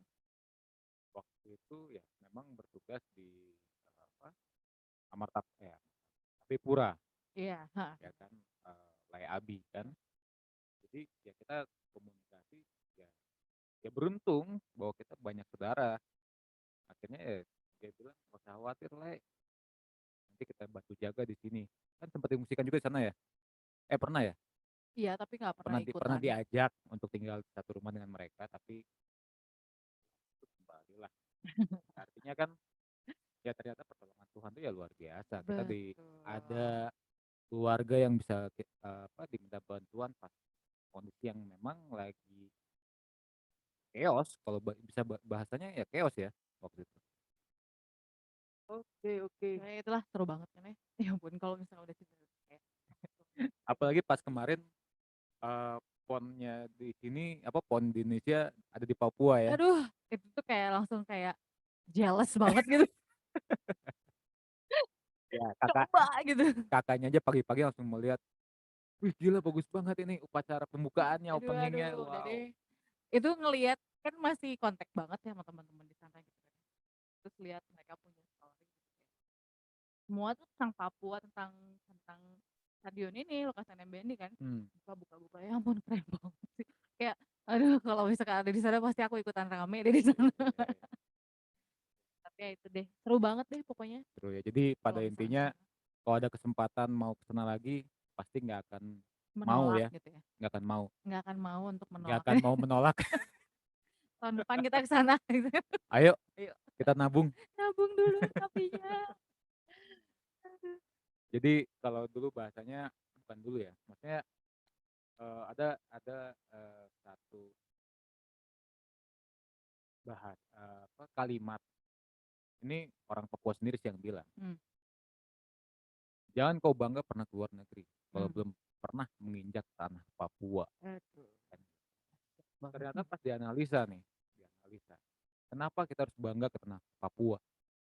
Speaker 1: Waktu itu ya memang bertugas di, apa, Tapipura,
Speaker 2: Iya, heeh.
Speaker 1: ya kan, Lae Abi kan. Jadi ya kita komunikasi, ya ya beruntung bahwa kita banyak saudara. Akhirnya ya dia bilang, "Nggak usah khawatir Le, nanti kita bantu jaga di sini." Kan sempat diungsikan juga di sana ya? Pernah ya?
Speaker 2: Iya, tapi nggak pernah
Speaker 1: Pernah
Speaker 2: ikutan.
Speaker 1: diajak untuk tinggal di satu rumah dengan mereka, tapi kembalilah. Artinya kan ya ternyata pertolongan Tuhan itu ya luar biasa. Kita
Speaker 2: Betul.
Speaker 1: ada keluarga yang bisa diminta bantuan pas kondisi yang memang lagi chaos, kalau bisa bahasanya ya chaos ya waktu itu. Oke, oke.
Speaker 2: Ya itulah seru banget kan ya. Ya ampun kalau misalnya udah cerita kayak
Speaker 1: Apalagi pas kemarin, PON-nya di sini, PON di Indonesia ada di Papua ya.
Speaker 2: aduh, itu tuh kayak langsung kayak jealous banget gitu,
Speaker 1: Ya
Speaker 2: coba gitu.
Speaker 1: kakaknya aja pagi-pagi langsung melihat, "Wih gila bagus banget ini upacara pembukaannya,
Speaker 2: Aduh,
Speaker 1: opening-nya,
Speaker 2: udah
Speaker 1: wow."
Speaker 2: deh. Itu ngelihat kan masih kontak banget ya sama teman-teman di sana gitu kan. Terus lihat mereka punya story gitu kayak semua tuh tentang Papua, tentang tentang stadion ini, Lukas NMB ini kan.
Speaker 1: Hmm.
Speaker 2: Buka-buka, ya ampun keren banget sih. Kayak aduh kalau misalkan ada di sana pasti aku ikutan rame deh di sana.
Speaker 1: Iya, iya.
Speaker 2: Tapi ya itu deh, seru banget deh pokoknya
Speaker 1: Seru ya. Jadi
Speaker 2: kalau
Speaker 1: pada
Speaker 2: misalnya ke
Speaker 1: intinya
Speaker 2: sana.
Speaker 1: kalau ada kesempatan mau ke sana lagi, pasti nggak akan mau
Speaker 2: Menolak
Speaker 1: ya,
Speaker 2: gitu ya.
Speaker 1: nggak akan mau,
Speaker 2: Nggak akan mau untuk
Speaker 1: nggak
Speaker 2: menolak.
Speaker 1: akan mau menolak.
Speaker 2: Tahun depan kita ke sana gitu.
Speaker 1: Ayo
Speaker 2: Ayo,
Speaker 1: kita nabung.
Speaker 2: nabung dulu tapinya. Aduh.
Speaker 1: Jadi kalau dulu bahasanya, bukan dulu ya, maksudnya, ada, satu kalimat, ini orang Papua sendiri sih yang bilang,
Speaker 2: Mmm,
Speaker 1: "Jangan kau bangga pernah keluar negeri, kalau
Speaker 2: mmm.
Speaker 1: belum pernah menginjak tanah Papua."
Speaker 2: Aduh,
Speaker 1: Kan.
Speaker 2: banget
Speaker 1: Ternyata
Speaker 2: nih.
Speaker 1: pas dianalisa, kenapa kita harus bangga ke tanah Papua?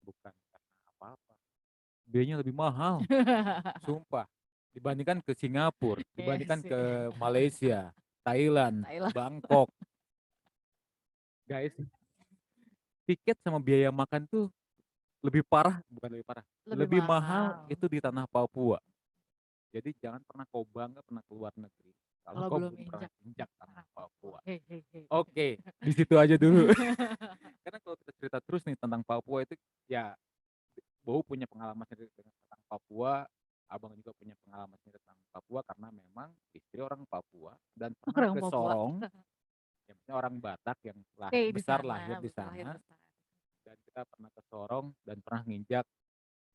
Speaker 1: Bukan karena apa-apa, biayanya lebih mahal, sumpah. Dibandingkan ke Singapura,
Speaker 2: Iya
Speaker 1: dibandingkan
Speaker 2: sih.
Speaker 1: ke Malaysia, Thailand,
Speaker 2: Thailand
Speaker 1: Bangkok. Guys, tiket sama biaya makan tuh lebih parah, bukan lebih parah,
Speaker 2: lebih
Speaker 1: lebih mahal
Speaker 2: mahal
Speaker 1: itu di tanah Papua. Jadi jangan pernah kau bangga pernah keluar negeri, kalau
Speaker 2: kalau
Speaker 1: kau
Speaker 2: belum
Speaker 1: belum pernah
Speaker 2: injak
Speaker 1: injak tanah
Speaker 2: tanah Papua.
Speaker 1: Papua.
Speaker 2: Hehehe.
Speaker 1: Oke, di situ aja dulu. Karena kalau cerita terus nih tentang Papua itu, ya Bowo punya pengalaman sendiri tentang Papua, Abang juga punya pengalaman sendiri tentang Papua karena memang istri orang Papua dan pernah
Speaker 2: Orang
Speaker 1: ke
Speaker 2: Papua.
Speaker 1: Sorong, ya maksudnya orang Batak yang
Speaker 2: Stay di
Speaker 1: besar
Speaker 2: sana,
Speaker 1: lahir di
Speaker 2: besar lahir
Speaker 1: sana,
Speaker 2: besar.
Speaker 1: dan kita pernah ke Sorong dan pernah nginjak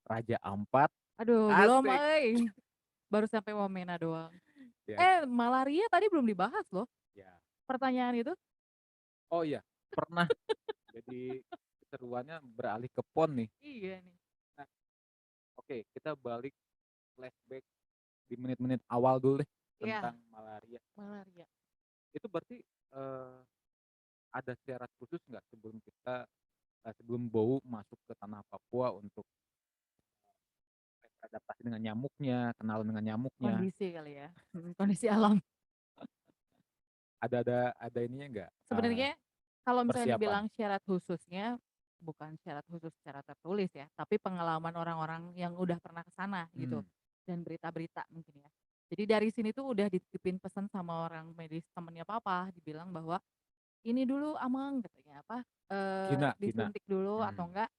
Speaker 1: Raja Ampat.
Speaker 2: Aduh, belum,
Speaker 1: Asik.
Speaker 2: baru sampai Wamena doang.
Speaker 1: Ya,
Speaker 2: Malaria tadi belum dibahas loh,
Speaker 1: ya.
Speaker 2: pertanyaan itu.
Speaker 1: Oh iya, pernah. Jadi keseruannya beralih ke PON nih.
Speaker 2: Iya nih.
Speaker 1: Nah, oke, kita balik flashback di menit-menit awal dulu deh
Speaker 2: Iya,
Speaker 1: tentang malaria.
Speaker 2: malaria.
Speaker 1: Itu berarti ada syarat khusus nggak sebelum kita sebelum Bowo masuk ke tanah Papua untuk beradaptasi dengan nyamuknya, kenalan dengan nyamuknya.
Speaker 2: Kondisi kali ya, kondisi alam.
Speaker 1: Ada ininya nggak
Speaker 2: Sebenarnya kalau misalnya
Speaker 1: persiapan?
Speaker 2: dibilang syarat khususnya, bukan syarat khusus secara tertulis ya, tapi pengalaman orang-orang yang udah pernah ke sana gitu,
Speaker 1: Hmm,
Speaker 2: dan berita-berita mungkin ya. Jadi dari sini tuh udah dititipin pesan sama orang medis temennya papa, dibilang bahwa, "Ini dulu Amang," katanya apa,
Speaker 1: Gina.
Speaker 2: "disuntik dulu atau
Speaker 1: Hmm,
Speaker 2: enggak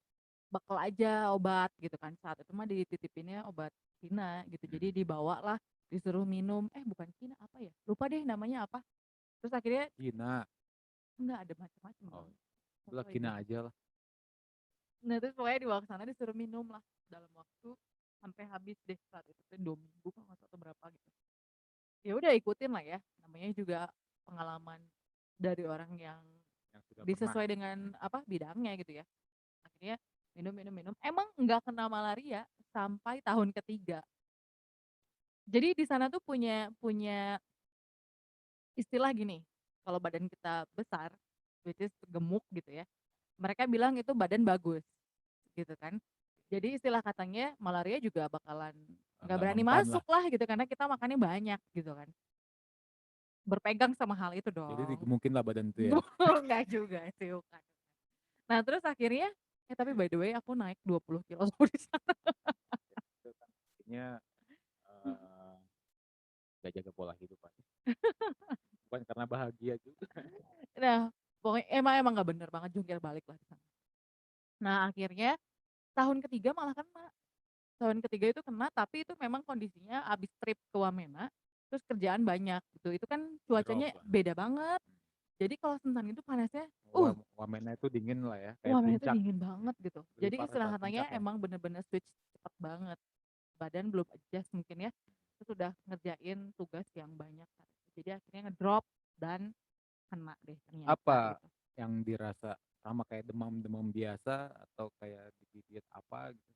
Speaker 2: bekal aja obat," gitu kan. Saat itu mah dititipinnya obat Kina gitu, jadi
Speaker 1: hmm.
Speaker 2: dibawalah, disuruh minum, bukan Kina, apa ya, lupa deh namanya apa. Terus akhirnya
Speaker 1: Gina.
Speaker 2: enggak, ada macam-macam
Speaker 1: Oh,
Speaker 2: dong,
Speaker 1: udah
Speaker 2: pokoknya
Speaker 1: Gina
Speaker 2: gitu.
Speaker 1: aja lah.
Speaker 2: Nah terus pokoknya dibawa ke sana disuruh minum lah dalam waktu sampai habis deh, saat itu tuh 2 minggu kalau nggak salah atau berapa gitu. Ya udah ikutin lah ya, namanya juga pengalaman dari orang yang
Speaker 1: Yang sudah pernah.
Speaker 2: disesuai dengan apa bidangnya gitu ya. Akhirnya minum minum minum. Emang nggak kena malaria sampai tahun ketiga. Jadi di sana tuh punya punya istilah gini, kalau badan kita besar, which is gemuk gitu ya, mereka bilang itu badan bagus, gitu kan. Jadi istilah katanya malaria juga bakalan nggak
Speaker 1: Nggak
Speaker 2: berani
Speaker 1: mempan lah.
Speaker 2: masuk lah gitu, karena kita makannya banyak gitu kan. Berpegang sama hal itu
Speaker 1: Jadi
Speaker 2: dong.
Speaker 1: digemukin lah badan itu ya.
Speaker 2: Enggak juga sih, bukan. Nah terus akhirnya, tapi by the way aku naik 20 kilo di sana.
Speaker 1: Itu kan artinya eh, nggak jaga pola hidup aja. Bukan karena bahagia juga.
Speaker 2: Nah, pokoknya emang emang nggak bener banget, jungkir balik lah di sana. Nah akhirnya tahun ketiga malah kena. Tahun ketiga itu kena, tapi itu memang kondisinya abis trip ke Wamena, terus kerjaan banyak gitu. Itu kan
Speaker 1: Drop
Speaker 2: cuacanya
Speaker 1: lah.
Speaker 2: beda banget. Jadi kalau Sentani itu panasnya,
Speaker 1: Wamena itu dingin lah ya, kayak
Speaker 2: Wamena itu
Speaker 1: puncak.
Speaker 2: dingin banget gitu.
Speaker 1: Lebih
Speaker 2: Jadi
Speaker 1: parah
Speaker 2: istilah
Speaker 1: saat
Speaker 2: katanya
Speaker 1: puncak ya.
Speaker 2: emang bener-bener switch cepet banget. Badan belum adjust mungkin ya. Terus udah ngerjain tugas yang banyak. Jadi akhirnya ngedrop dan kena deh ternyata
Speaker 1: Apa
Speaker 2: gitu.
Speaker 1: yang dirasa sama kayak demam-demam biasa atau kayak digigit apa gitu?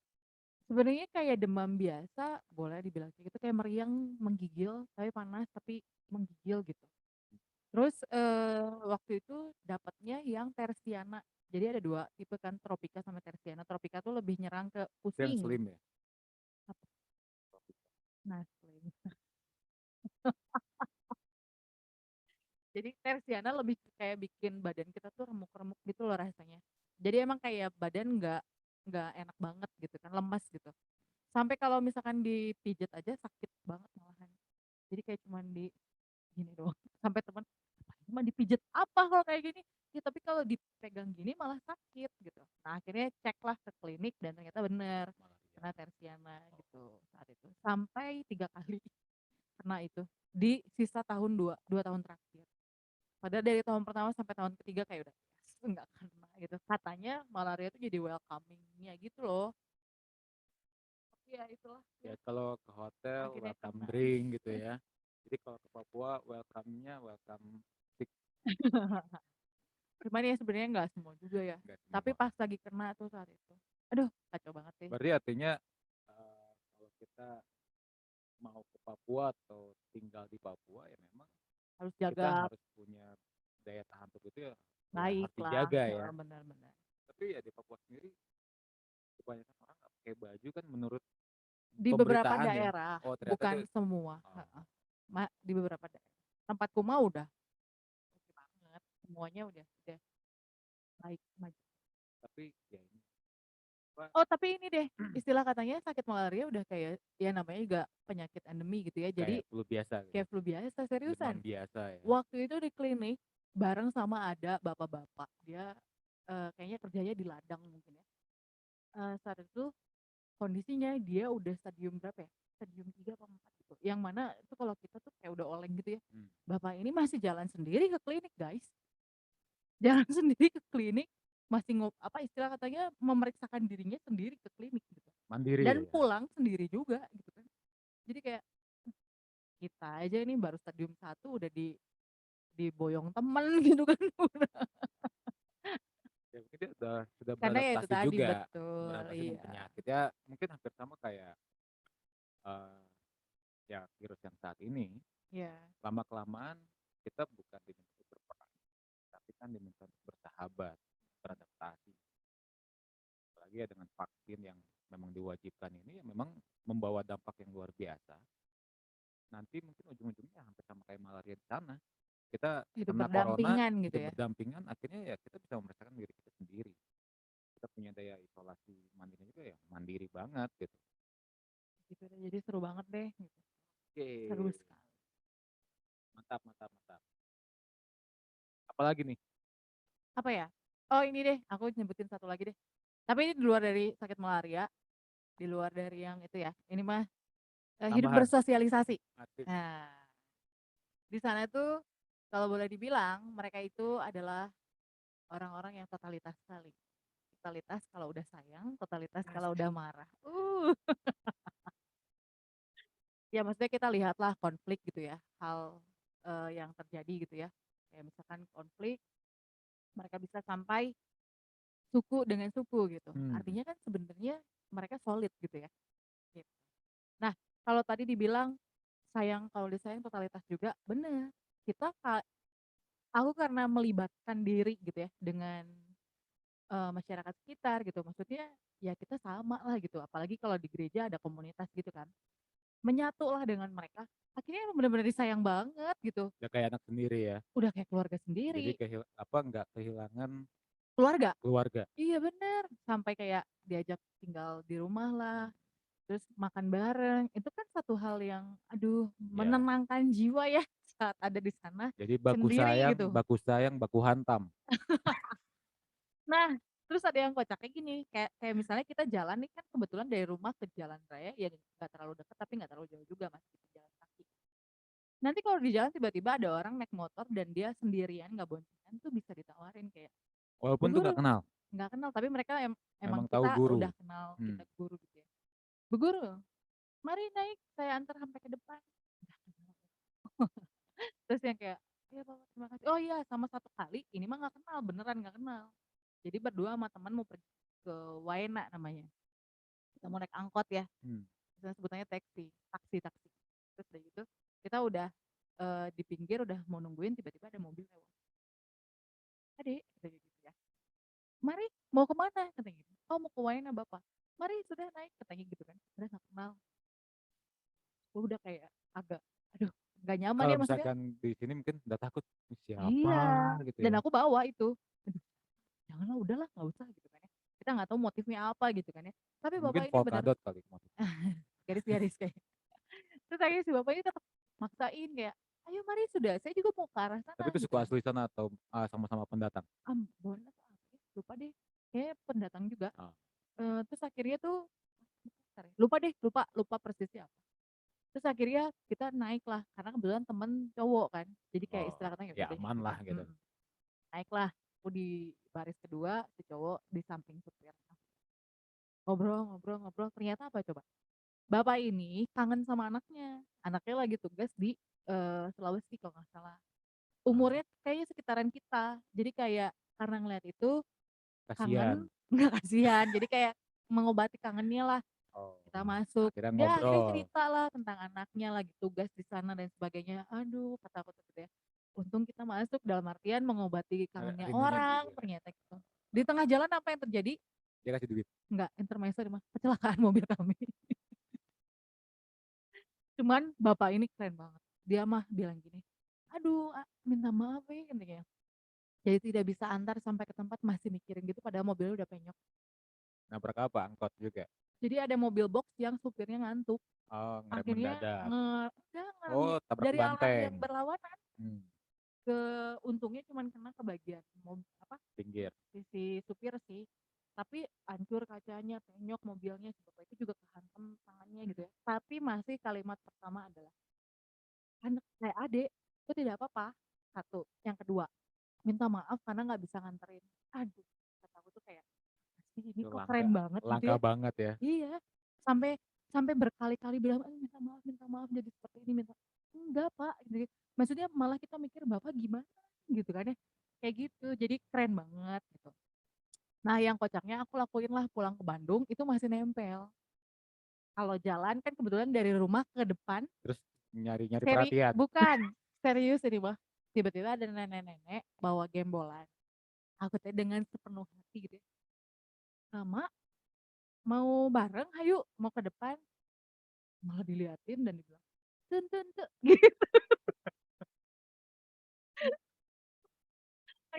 Speaker 2: Sebenarnya kayak demam biasa, boleh dibilang kayak gitu, kayak meriang, menggigil, tapi panas, tapi menggigil gitu. Terus, waktu itu dapatnya yang Tersiana. Jadi ada 2 tipe kan, Tropika sama Tersiana. Tropika tuh lebih nyerang ke
Speaker 1: Dan
Speaker 2: pusing.
Speaker 1: slim ya.
Speaker 2: Apa? Nasling. Jadi Tersiana lebih kayak bikin badan kita tuh remuk-remuk gitu loh rasanya. Jadi emang kayak badan nggak enak banget gitu kan, lemes gitu. Sampai kalau misalkan dipijet aja sakit banget malahan. Jadi kayak cuman di gini doang. Sampai teman, "Apaan cuma dipijet apa kalau kayak gini?" Ya tapi kalau dipegang gini malah sakit gitu. Nah akhirnya ceklah ke klinik dan ternyata bener,
Speaker 1: Malaria.
Speaker 2: kena Tersiana gitu saat itu. Sampai 3 kali kena itu, di sisa tahun 2 tahun terakhir. Padahal dari tahun pertama sampai tahun ketiga kayak udah, "Yes, nggak kena," gitu. Katanya malaria itu jadi welcoming-nya gitu loh. Tapi ya itulah, ya
Speaker 1: Ya kalau ke hotel
Speaker 2: akhirnya
Speaker 1: welcome
Speaker 2: kena.
Speaker 1: drink gitu ya. Jadi kalau ke Papua welcome-nya welcome stick,
Speaker 2: Cuman ya sebenarnya nggak semua juga ya.
Speaker 1: nggak
Speaker 2: Tapi
Speaker 1: semua.
Speaker 2: pas lagi kena tuh saat itu, aduh kacau banget sih.
Speaker 1: Berarti artinya kalau kita mau ke Papua atau tinggal di Papua ya memang
Speaker 2: Harus
Speaker 1: kita
Speaker 2: jaga
Speaker 1: harus punya daya tahan tubuh itu ya, ya
Speaker 2: baik
Speaker 1: harus
Speaker 2: lah,
Speaker 1: dijaga ya.
Speaker 2: benar-benar.
Speaker 1: Tapi ya di Papua sendiri kebanyakan orang nggak pakai baju kan menurut
Speaker 2: Di beberapa
Speaker 1: pemberitaan ya.
Speaker 2: daerah,
Speaker 1: Oh ternyata
Speaker 2: bukan
Speaker 1: itu
Speaker 2: semua.
Speaker 1: oh,
Speaker 2: Heeh. Di beberapa daerah. Tempatku mah udah oke banget, semuanya udah baik maju.
Speaker 1: tapi ya ini apa
Speaker 2: Oh tapi ini deh, istilah katanya sakit malaria udah kayak ya namanya juga penyakit endemi gitu ya.
Speaker 1: kayak
Speaker 2: Jadi
Speaker 1: flu biasa gitu,
Speaker 2: kayak flu biasa,
Speaker 1: demam
Speaker 2: seriusan.
Speaker 1: biasa ya.
Speaker 2: Waktu itu di klinik bareng sama ada bapak-bapak, dia kayaknya kerjanya di ladang mungkin ya. Saat itu kondisinya dia udah stadium berapa ya, stadium 3 apa 4 gitu, yang mana itu kalau kita tuh kayak udah oleng gitu ya.
Speaker 1: Mmm.
Speaker 2: Bapak ini masih jalan sendiri ke klinik, guys. Jalan sendiri ke klinik, masih apa istilah katanya, memeriksakan dirinya sendiri ke klinik gitu.
Speaker 1: Mandiri
Speaker 2: Dan
Speaker 1: ya?
Speaker 2: pulang sendiri juga gitu kan. Jadi kayak, kita aja ini baru stadium 1 udah diboyong temen gitu kan.
Speaker 1: Ya mungkin dia sudah
Speaker 2: Karena ya itu
Speaker 1: beradaptasi
Speaker 2: tadi,
Speaker 1: juga,
Speaker 2: betul,
Speaker 1: beradaptasi dengan
Speaker 2: iya.
Speaker 1: penyakit ya mungkin hampir sama kayak, eee, ya virus yang saat ini,
Speaker 2: Iya,
Speaker 1: lama-kelamaan kita bukan diminta untuk berperang, tapi kan diminta untuk bersahabat, beradaptasi. Apalagi ya dengan vaksin yang memang diwajibkan ini, ya memang membawa dampak yang luar biasa. Nanti mungkin ujung-ujungnya hampir sama kayak malaria di sana. Kita
Speaker 2: hidup
Speaker 1: kena corona,
Speaker 2: berdampingan gitu
Speaker 1: hidup
Speaker 2: ya.
Speaker 1: berdampingan, akhirnya ya kita bisa memeriksakan diri kita sendiri. Kita punya daya isolasi mandiri juga ya mandiri banget gitu.
Speaker 2: Gitu deh, jadi seru banget deh gitu. Seru
Speaker 1: Oke,
Speaker 2: sekali.
Speaker 1: mantap mantap mantap. Apalagi nih
Speaker 2: Apa ya? Oh ini deh, aku nyebutin satu lagi deh. Tapi ini di luar dari sakit malaria, di luar dari yang itu ya. Ini mah hidup
Speaker 1: tambahan?
Speaker 2: bersosialisasi.
Speaker 1: Asik.
Speaker 2: Nah, di sana tuh kalau boleh dibilang mereka itu adalah orang-orang yang totalitas sekali. Totalitas kalau udah sayang, totalitas kalau udah marah. Ya maksudnya kita lihatlah konflik gitu ya, hal yang terjadi gitu ya. Kayak misalkan konflik, mereka bisa sampai suku dengan suku gitu.
Speaker 1: Mmm,
Speaker 2: Artinya kan sebenarnya mereka solid gitu ya. Gitu. Nah, kalau tadi dibilang sayang kalau disayang totalitas juga, bener. Kita aku karena melibatkan diri gitu ya dengan masyarakat sekitar gitu. Maksudnya ya kita sama lah gitu. Apalagi kalau di gereja ada komunitas gitu kan. Menyatulah dengan mereka. Akhirnya emang bener-bener disayang banget gitu.
Speaker 1: udah kayak anak sendiri ya.
Speaker 2: Udah kayak keluarga
Speaker 1: Jadi
Speaker 2: sendiri.
Speaker 1: nggak kehilangan
Speaker 2: Keluarga.
Speaker 1: keluarga.
Speaker 2: Iya bener. Sampai kayak diajak tinggal di rumah lah. Terus makan bareng, itu kan satu hal yang, aduh,
Speaker 1: Ya,
Speaker 2: menenangkan jiwa ya saat ada di sana,
Speaker 1: jadi
Speaker 2: sendiri gitu.
Speaker 1: baku sayang, baku hantam.
Speaker 2: Nah, terus ada yang kocaknya gini, kayak kayak misalnya kita jalan nih kan kebetulan dari rumah ke jalan raya ya nggak terlalu dekat tapi nggak terlalu jauh juga masih bisa jalan kaki. Nanti kalau di jalan tiba-tiba ada orang naik motor dan dia sendirian nggak boncengan tuh bisa ditawarin kayak, "Bu
Speaker 1: Walaupun tuh
Speaker 2: Guru,"
Speaker 1: nggak kenal,
Speaker 2: nggak kenal tapi mereka emang
Speaker 1: memang tahu
Speaker 2: kita
Speaker 1: guru.
Speaker 2: udah kenal,
Speaker 1: Mmm,
Speaker 2: kita guru gitu ya. "Bu Guru, mari naik saya antar sampai ke depan." Terus yang kayak, "Iya Bapak terima kasih." Oh iya sama satu kali ini mah nggak kenal, beneran nggak kenal. Jadi berdua sama temen mau pergi ke Waena namanya, kita mau naik angkot ya,
Speaker 1: mmm.
Speaker 2: misalnya sebutannya taksi. Terus udah gitu, kita udah, di pinggir udah mau nungguin tiba-tiba ada mobil lewat, "Adik," katanya gitu ya, "mari mau ke mana?" Katanya gitu, "Oh mau ke Waena Bapak." "Mari sudah naik," katanya gitu kan, padahal nggak kenal. Udah kayak agak, aduh nggak nyaman
Speaker 1: Kalau
Speaker 2: ya maksudnya.
Speaker 1: misalkan di sini mungkin udah takut, "Ini siapa?"
Speaker 2: Iya,
Speaker 1: Gitu
Speaker 2: dan
Speaker 1: ya.
Speaker 2: aku bawa itu. Aduh, janganlah, udahlah nggak usah gitu kan ya. Kita nggak tahu motifnya apa gitu kan ya. Tapi
Speaker 1: Mungkin
Speaker 2: bapak ini bener
Speaker 1: polkadot kali motifnya.
Speaker 2: garis-garis kayak. Terus akhirnya si bapak ini tetap maksain kayak, "Ayo mari sudah, saya juga mau ke arah
Speaker 1: Tapi
Speaker 2: sana,"
Speaker 1: itu
Speaker 2: gitu
Speaker 1: suku
Speaker 2: kan.
Speaker 1: asli sana atau, sama-sama pendatang?
Speaker 2: Ambon atau apa ya, lupa deh. Kayaknya pendatang juga.
Speaker 1: Oh,
Speaker 2: Terus akhirnya tuh bentar ya, lupa deh, lupa lupa persisnya apa. Terus akhirnya kita naik lah, karena kebetulan temen cowok kan. Jadi kayak
Speaker 1: oh,
Speaker 2: istilah katanya ya
Speaker 1: ya
Speaker 2: udah deh
Speaker 1: aman
Speaker 2: gitu
Speaker 1: lah
Speaker 2: ya.
Speaker 1: gitu.
Speaker 2: Naiklah, aku di baris kedua, si cowok di samping supir. Ngobrol, ternyata apa coba? Bapak ini kangen sama anaknya. Anaknya lagi tugas di, Sulawesi kalau nggak salah.
Speaker 1: Ah,
Speaker 2: Umurnya kayaknya sekitaran kita. Jadi kayak karena ngeliat itu
Speaker 1: kasihan.
Speaker 2: kangen, nggak kasihan, jadi kayak mengobati kangennya lah.
Speaker 1: Oh,
Speaker 2: Kita masuk,
Speaker 1: akhirnya
Speaker 2: dia akhirnya
Speaker 1: ngobrol.
Speaker 2: cerita lah tentang anaknya lagi tugas di sana dan sebagainya. Aduh, kata aku tuh gitu ya, untung kita masuk dalam artian mengobati kangennya
Speaker 1: Rindunya
Speaker 2: orang
Speaker 1: gitu ya.
Speaker 2: ternyata gitu. Di tengah jalan apa yang terjadi?
Speaker 1: Dia kasih duit.
Speaker 2: Enggak, intermezzo deh Mas, kecelakaan mobil kami. Cuman bapak ini keren banget. Dia mah bilang gini, "Aduh, minta maaf ya," katanya. Jadi tidak bisa antar sampai ke tempat masih mikirin gitu padahal mobilnya udah penyok.
Speaker 1: Nabrak apa? Angkot juga?
Speaker 2: Jadi ada mobil box yang supirnya ngantuk.
Speaker 1: Oh, ngerem
Speaker 2: Akhirnya
Speaker 1: mendadak.
Speaker 2: enggak ngerem
Speaker 1: Oh, tabrak
Speaker 2: dari arah yang
Speaker 1: banteng.
Speaker 2: berlawanan
Speaker 1: Mmm,
Speaker 2: ke, untungnya cuman kena ke bagian apa,
Speaker 1: pinggir.
Speaker 2: sisi kacanya, penyok mobilnya, si bapak itu juga kehantam tangannya gitu ya. Tapi masih kalimat pertama adalah, "Anak saya Adek, itu tidak apa-apa." Satu, yang kedua, "Minta maaf karena nggak bisa nganterin." Aduh, kata aku tuh kayak, "Apa sih ini
Speaker 1: Itu
Speaker 2: kok
Speaker 1: langka
Speaker 2: keren banget," gitu
Speaker 1: langka
Speaker 2: ya.
Speaker 1: banget ya.
Speaker 2: Iya, sampai sampai berkali-kali bilang, minta maaf jadi seperti ini, minta." "Enggak, Pak," gitu. Maksudnya malah kita mikir, "Bapak gimana?" Gitu kan ya. Kayak gitu, jadi keren banget gitu. Nah, yang kocaknya aku lakuin lah pulang ke Bandung itu masih nempel. Kalau jalan kan kebetulan dari rumah ke depan
Speaker 1: Terus nyari-nyari perhatian.
Speaker 2: bukan, serius ini mah. Tiba-tiba ada nenek-nenek bawa gembolan. Aku teh dengan sepenuh hati gitu ya, "Mak, mau bareng hayu, mau ke depan." Malah diliatin dan dibilang, "Tun tun tu," gitu.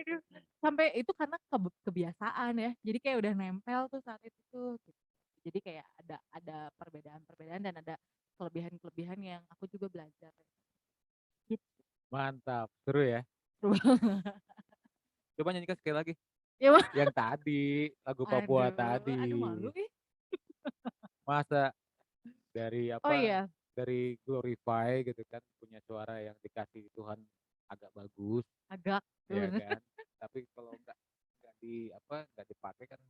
Speaker 2: Aduh, sampai itu karena kebiasaan ya. Jadi kayak udah nempel tuh saat itu tuh, gitu. Jadi kayak ada perbedaan-perbedaan dan ada kelebihan-kelebihan yang aku juga belajar. Gitu.
Speaker 1: Mantap, seru ya.
Speaker 2: Seru banget.
Speaker 1: Coba nyanyikan sekali lagi.
Speaker 2: Ya Bang.
Speaker 1: Yang tadi, lagu Papua
Speaker 2: Aduh
Speaker 1: tadi.
Speaker 2: malu ih.
Speaker 1: Masa dari
Speaker 2: Oh
Speaker 1: apa,
Speaker 2: iya,
Speaker 1: dari Glorify gitu kan, punya suara yang dikasih Tuhan agak bagus,
Speaker 2: agak,
Speaker 1: ya
Speaker 2: bener.
Speaker 1: kan. Tapi kalau nggak di apa, nggak dipakai kan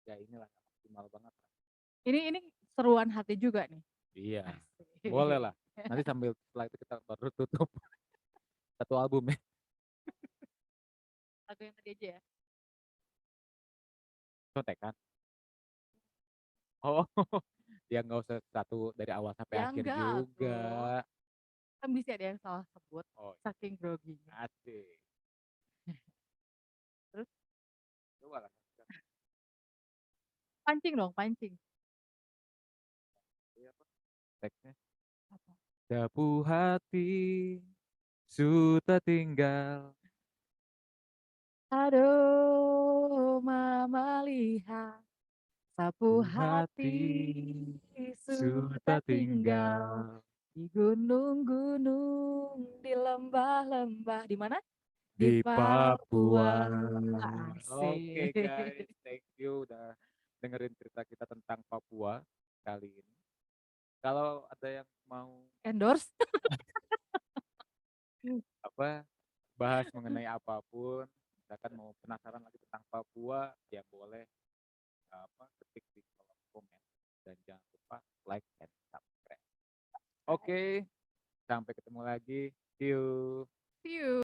Speaker 1: ya inilah nggak maksimal banget lah.
Speaker 2: Ini seruan hati juga nih.
Speaker 1: Iya, boleh
Speaker 2: Asik.
Speaker 1: lah. Nanti sambil setelah itu kita baru tutup satu album ya.
Speaker 2: Lagu yang tadi aja ya.
Speaker 1: Contekan. Oh, ya nggak usah satu dari awal sampai
Speaker 2: Ya
Speaker 1: akhir
Speaker 2: enggak atuh.
Speaker 1: juga.
Speaker 2: Kan bisa ada yang salah sebut,
Speaker 1: Oh,
Speaker 2: saking groginya.
Speaker 1: asik.
Speaker 2: Terus
Speaker 1: Coba lah.
Speaker 2: pancing dong, pancing.
Speaker 1: Iya, apa? Teksnya.
Speaker 2: Apa?
Speaker 1: Sapu hati sudah tinggal.
Speaker 2: Aduh, mama lihat sapu
Speaker 1: Sapu
Speaker 2: hati
Speaker 1: hati
Speaker 2: sudah
Speaker 1: sudah
Speaker 2: tinggal
Speaker 1: tinggal
Speaker 2: di gunung-gunung, di lembah-lembah. Di mana? Di
Speaker 1: di
Speaker 2: Papua.
Speaker 1: Papua. Oke
Speaker 2: Asik.
Speaker 1: guys, thank you udah dengerin cerita kita tentang Papua kali ini. Kalau ada yang mau
Speaker 2: Endorse?
Speaker 1: apa bahas mengenai apapun, misalkan mau penasaran lagi tentang Papua, ya boleh apa ketik di kolom komen dan jangan lupa like and subscribe. Oke, sampai ketemu lagi. See you.
Speaker 2: See you.